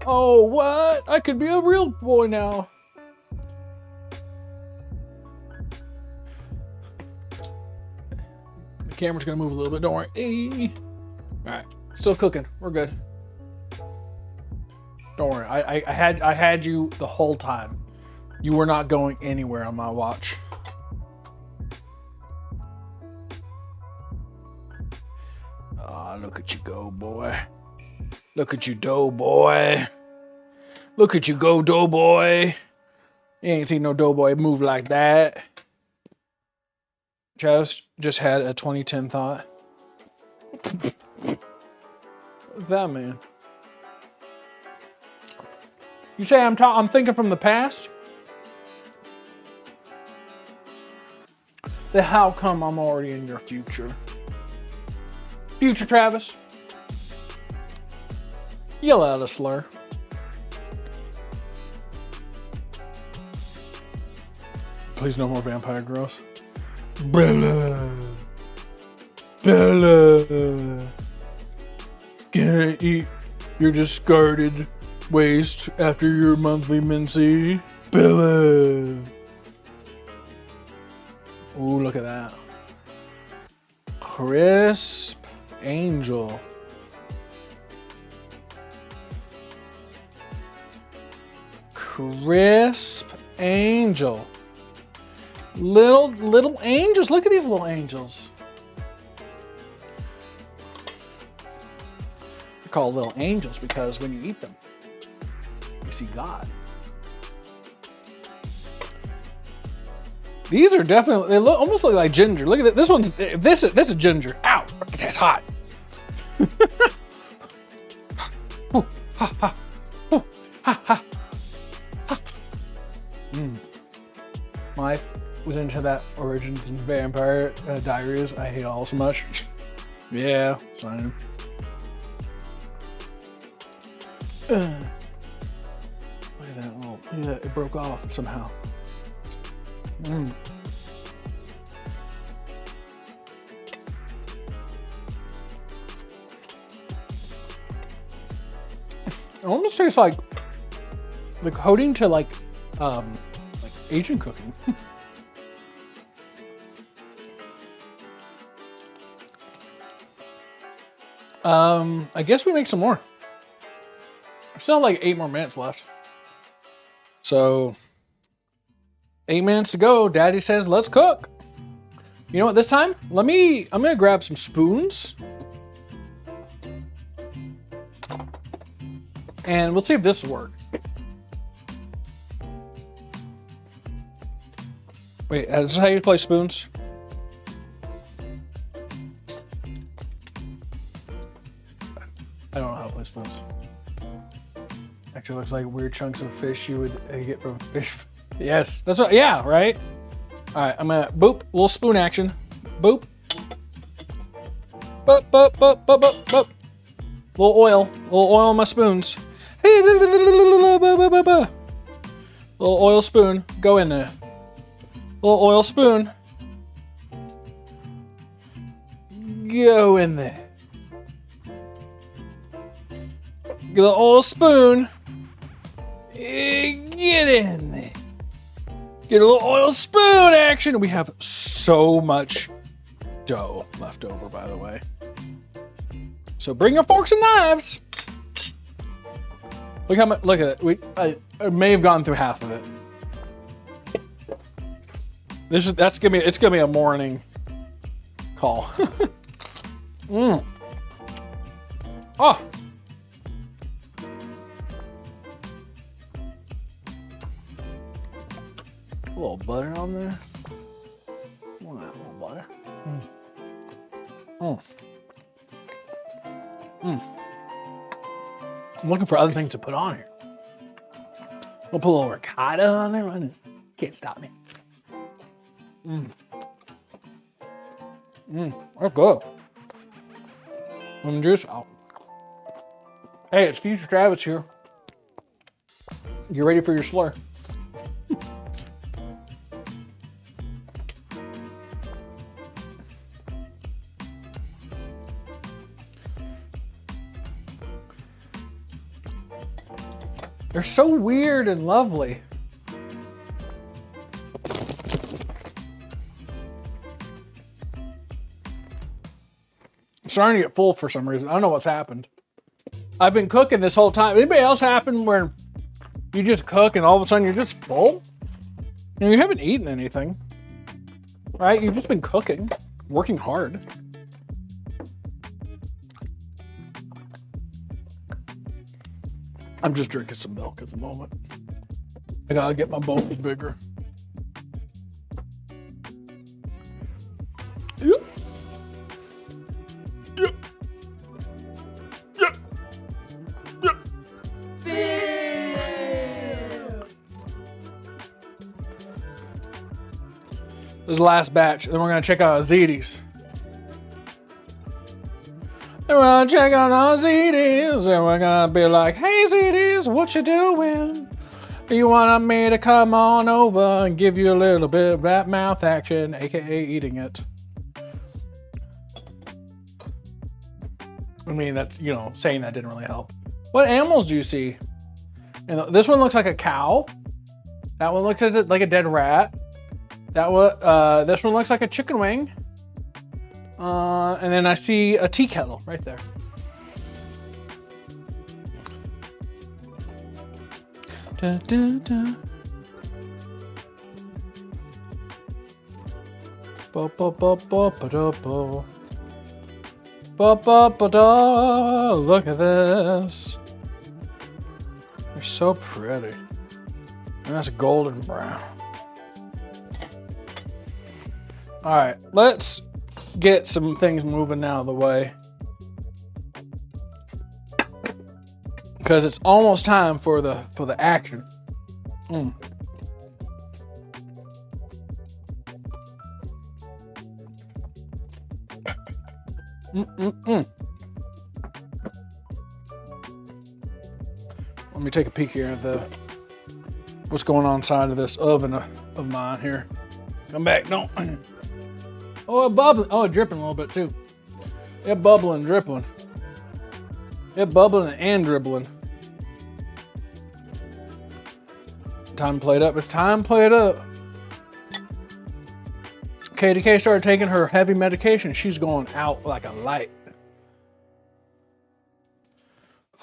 Oh, what? I could be a real boy now. The camera's gonna move a little bit, don't worry. Hey. All right, still cooking. We're good. Don't worry. I had you the whole time. You were not going anywhere on my watch. Ah, look at you go, boy. Look at you, doughboy. Look at you go, doughboy. You ain't seen no doughboy move like that. Travis just had a 2010 thought. What's that mean? You say I'm thinking from the past? Then how come I'm already in your future? Future Travis? Yell out a slur. Please no more vampire growth. Bella. Bella. Can I eat your discarded waste after your monthly mincy? Bella. Ooh, look at that. Crisp angel. Crisp angel. Little angels. Look at these little angels. They're called little angels because when you eat them, you see God. These are definitely, they almost look like ginger. Look at it. This one's, this is ginger. Ow, that's hot. Ooh, ha, ha. Ooh, ha, ha. Ha. My was into that Origins and Vampire Diaries. I hate it all so much. Yeah, it's fine. Look at that little, look at that, it broke off somehow. It almost tastes like the coating to like Asian cooking. I guess we make some more. I still have like 8 more minutes left. So 8 minutes to go. Daddy says, let's cook. You know what, this time, I'm gonna grab some spoons. And we'll see if this will work. Wait, is this how you play spoons? I don't know how to play spoons. Actually looks like weird chunks of fish you would get from fish. Yes, that's what, yeah, right? All right, I'm gonna boop, little spoon action. Boop. Boop, boop, boop, boop, boop, boop. Little oil on my spoons. Little oil spoon, go in there. Little oil spoon. Go in there. Get a little oil spoon. Get in there. Get a little oil spoon action. We have so much dough left over, by the way. So bring your forks and knives. Look how much. Look at it. I may have gone through half of it. It's gonna be a morning call. Oh. A little butter on there. A little butter. I'm looking for other things to put on here. We'll put a little ricotta on there. Can't stop me. That's good. Lemon juice out. Hey, it's Future Travis here. You ready for your slur? They're so weird and lovely. I'm starting to get full for some reason. I don't know what's happened. I've been cooking this whole time. Anybody else happen where you just cook and all of a sudden you're just full? You know, you haven't eaten anything, right? You've just been cooking, working hard. I'm just drinking some milk at the moment. I gotta get my bones bigger. Yep. Yep. Yep. Yep. This is the last batch, and then we're gonna check out Ziti's. We're gonna check out our Zitis, and we're gonna be like, hey Zitis, what you doing? You want me to come on over and give you a little bit of that mouth action, aka eating it? I mean, that's, you know, saying that didn't really help. What animals do you see? And this one looks like a cow. That one looks like a dead rat. That one, this one looks like a chicken wing. And then I see a tea kettle right there. Da, da, da. Ba, ba, ba, ba, ba, da, ba. Ba, ba, ba, da. Look at this. They're so pretty. And that's golden brown. All right, let's get some things moving out of the way, because it's almost time for the action. Let me take a peek here at what's going on inside of this oven of mine here. Come back, don't. Oh, it's bubbling. Oh, it's dripping a little bit too. It's bubbling, dripping. It's bubbling and dribbling. Time to play it up. It's time to play it up. KDK started taking her heavy medication. She's going out like a light.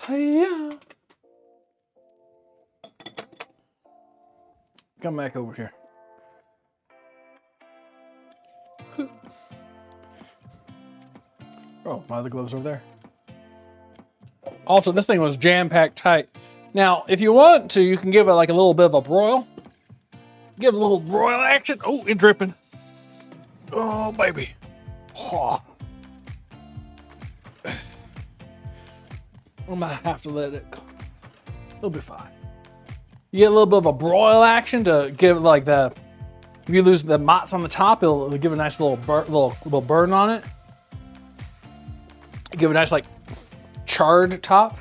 Hiya. Come back over here. Oh, my other gloves over there. Also, this thing was jam-packed tight. Now, if you want to, you can give it like a little bit of a broil. Give it a little broil action. Oh, it's dripping. Oh, baby. Oh. I might have to let it It'll be fine. You get a little bit of a broil action to give like the, if you lose the mozz on the top, it'll give a nice little burn on it. Give a nice like charred top.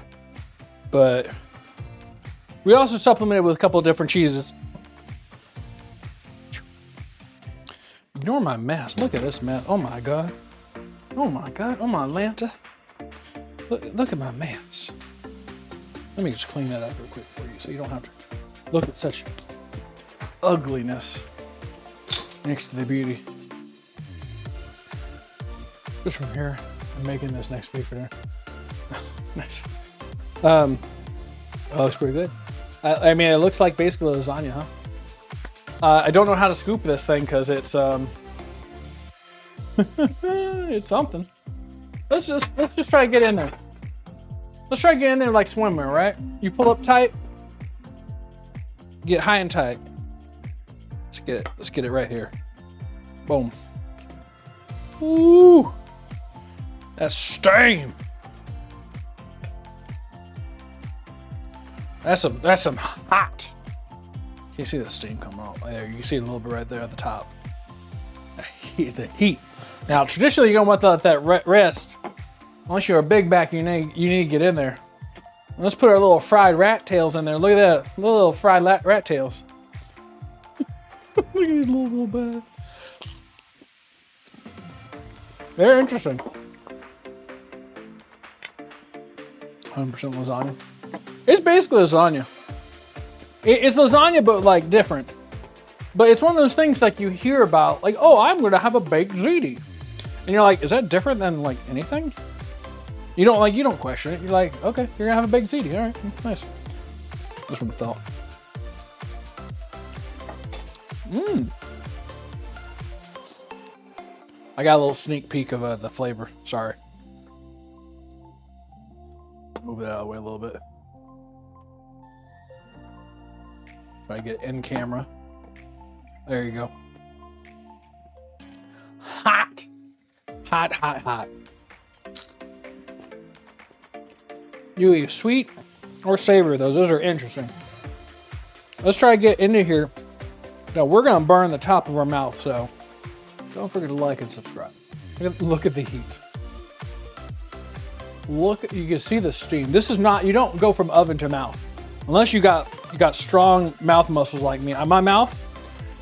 But we also supplement it with a couple of different cheeses. Ignore my mess. Look at this mess. Oh my God. Oh my God. Oh my Lanta. Look at my mess. Let me just clean that up real quick for you so you don't have to look at such ugliness next to the beauty. Just from here, I'm making this next week for dinner. Nice. Oh, looks pretty good. I mean, it looks like basically lasagna, huh? I don't know how to scoop this thing because it's it's something. Let's just try to get in there. Let's try to get in there like swimwear, right? You pull up tight, get high and tight. Let's get it right here. Boom. Ooh, that's steam. That's some hot. You see the steam coming off there. You can see it a little bit right there at the top. The heat. Now, traditionally, you're going to want that rest. Unless you're a big back, you need to get in there. Let's put our little fried rat tails in there. Look at that, little fried rat tails. Look at these little bad. They're interesting. 100% lasagna. It's basically lasagna. It's lasagna, but like different. But it's one of those things like you hear about, like, oh, I'm going to have a baked ziti. And you're like, is that different than like anything? You don't question it. You're like, okay, you're going to have a baked ziti. All right, nice. This one fell. I got a little sneak peek of the flavor. Sorry. Move that out of the way a little bit. Try to get in camera. There you go. Hot. Hot, hot, hot. You eat sweet or savory those. Those are interesting. Let's try to get into here. Now we're gonna burn the top of our mouth, so don't forget to like and subscribe. Look at the heat. Look, you can see the steam. This is not, you don't go from oven to mouth. Unless you got strong mouth muscles like me. My mouth,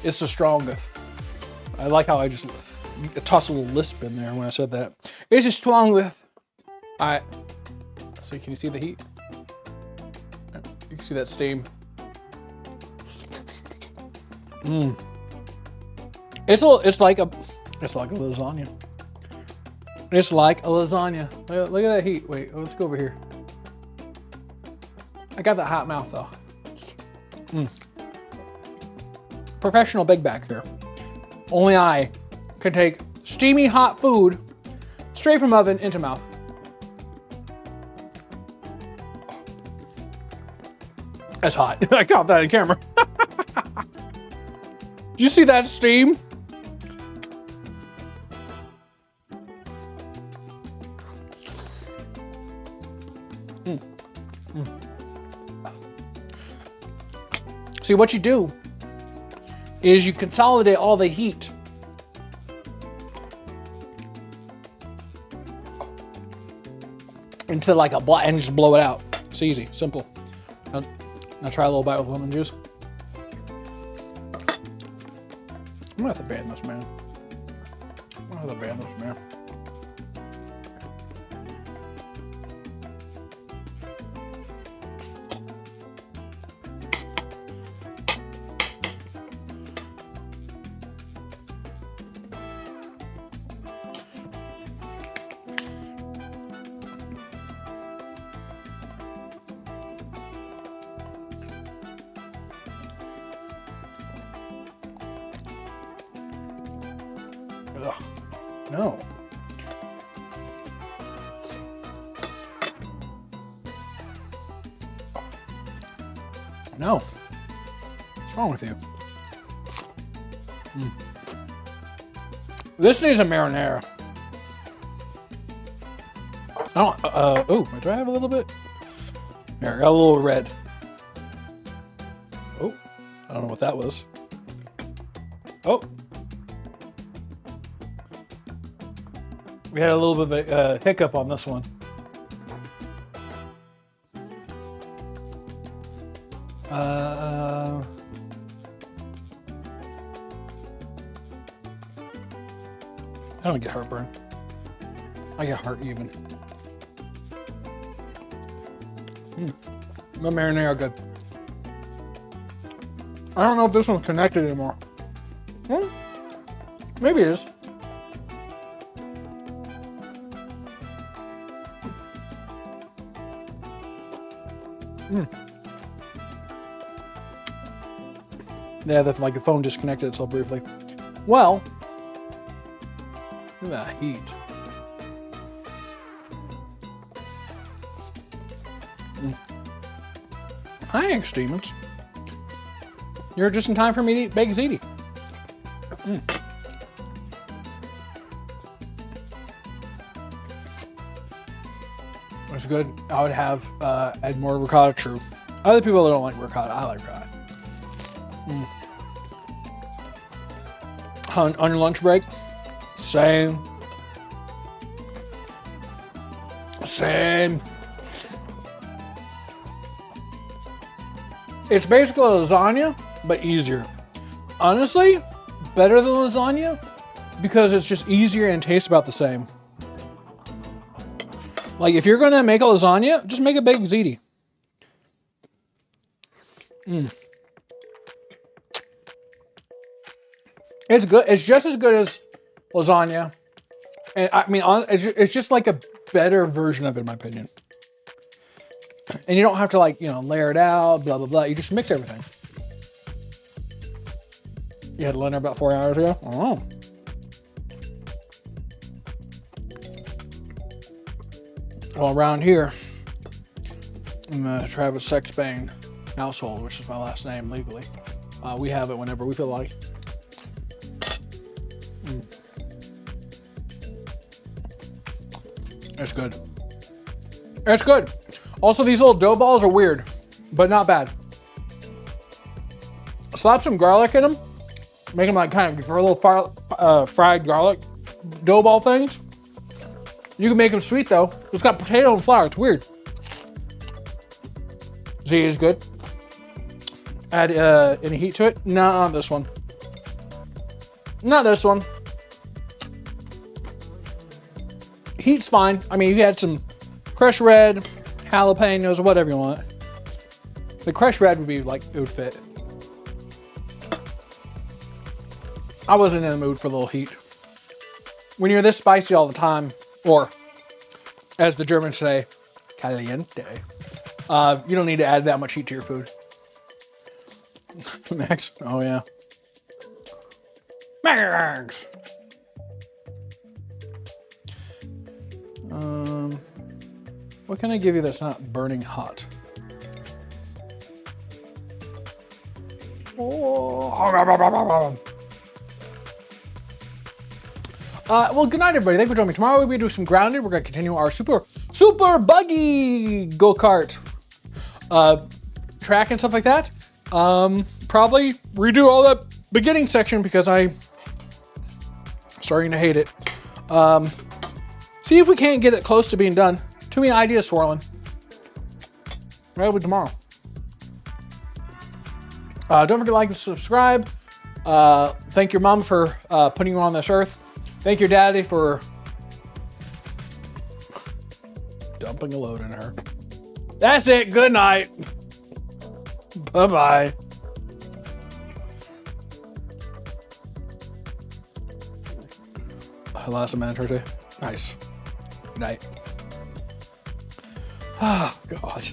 it's the strongest. I like how I just toss a little lisp in there when I said that. It's the strongest. All right. So can you see the heat? You can see that steam. It's like a lasagna. It's like a lasagna. Look at that heat. Wait, let's go over here. I got that hot mouth though. Professional big back here. Only I can take steamy hot food straight from oven into mouth. That's hot. I caught that in camera. Did you see that steam? See, what you do is you consolidate all the heat into like a block and just blow it out. It's easy, simple. Now try a little bite with lemon juice. I'm gonna have to ban this, man. I'm gonna have to ban this, man. Ugh, no. No. What's wrong with you? This needs a marinara. Oh, do I have a little bit? There, I got a little red. I don't know what that was. Oh. We had a little bit of a hiccup on this one. I don't get heartburn. I get heart even. My marinara are good. I don't know if this one's connected anymore. Maybe it is. Yeah, that's like the phone disconnected itself briefly. Well, look at that heat. Thanks, demons. You're just in time for me to eat baked ziti. It's good. I would have add more ricotta. True. Other people don't like ricotta. I like ricotta. On your lunch break, same. It's basically lasagna, but easier. Honestly, better than lasagna because it's just easier and tastes about the same. Like if you're gonna make a lasagna, just make a baked ziti. It's good. It's just as good as lasagna, and I mean, it's just like a better version of it, in my opinion. And you don't have to like, you know, layer it out, blah blah blah. You just mix everything. You had dinner about 4 hours ago. Oh. Well, around here, in the Travis Sex Bane household, which is my last name legally, we have it whenever we feel like. It's good. It's good. Also, these little dough balls are weird, but not bad. Slap some garlic in them. Make them like kind of little fried garlic dough ball things. You can make them sweet though. It's got potato and flour. It's weird. Z is good. Add any heat to it? No, not this one. Not this one. Heat's fine. I mean, you had some crushed red, jalapenos, or whatever you want. The crushed red would be like, it would fit. I wasn't in the mood for a little heat. When you're this spicy all the time, or as the Germans say, caliente, you don't need to add that much heat to your food. Max, oh yeah. Max! What can I give you that's not burning hot? Oh. Well, good night, everybody. Thanks for joining me. Tomorrow we'll be doing some grounded. We're going to continue our super buggy go-kart track and stuff like that. Probably redo all that beginning section because I'm starting to hate it. See if we can't get it close to being done. Too many ideas swirling. That'll be tomorrow. Don't forget to like and subscribe. Thank your mom for putting you on this earth. Thank your daddy for dumping a load in her. That's it. Good night. Bye-bye. Last man, nice. Good night. Oh, God.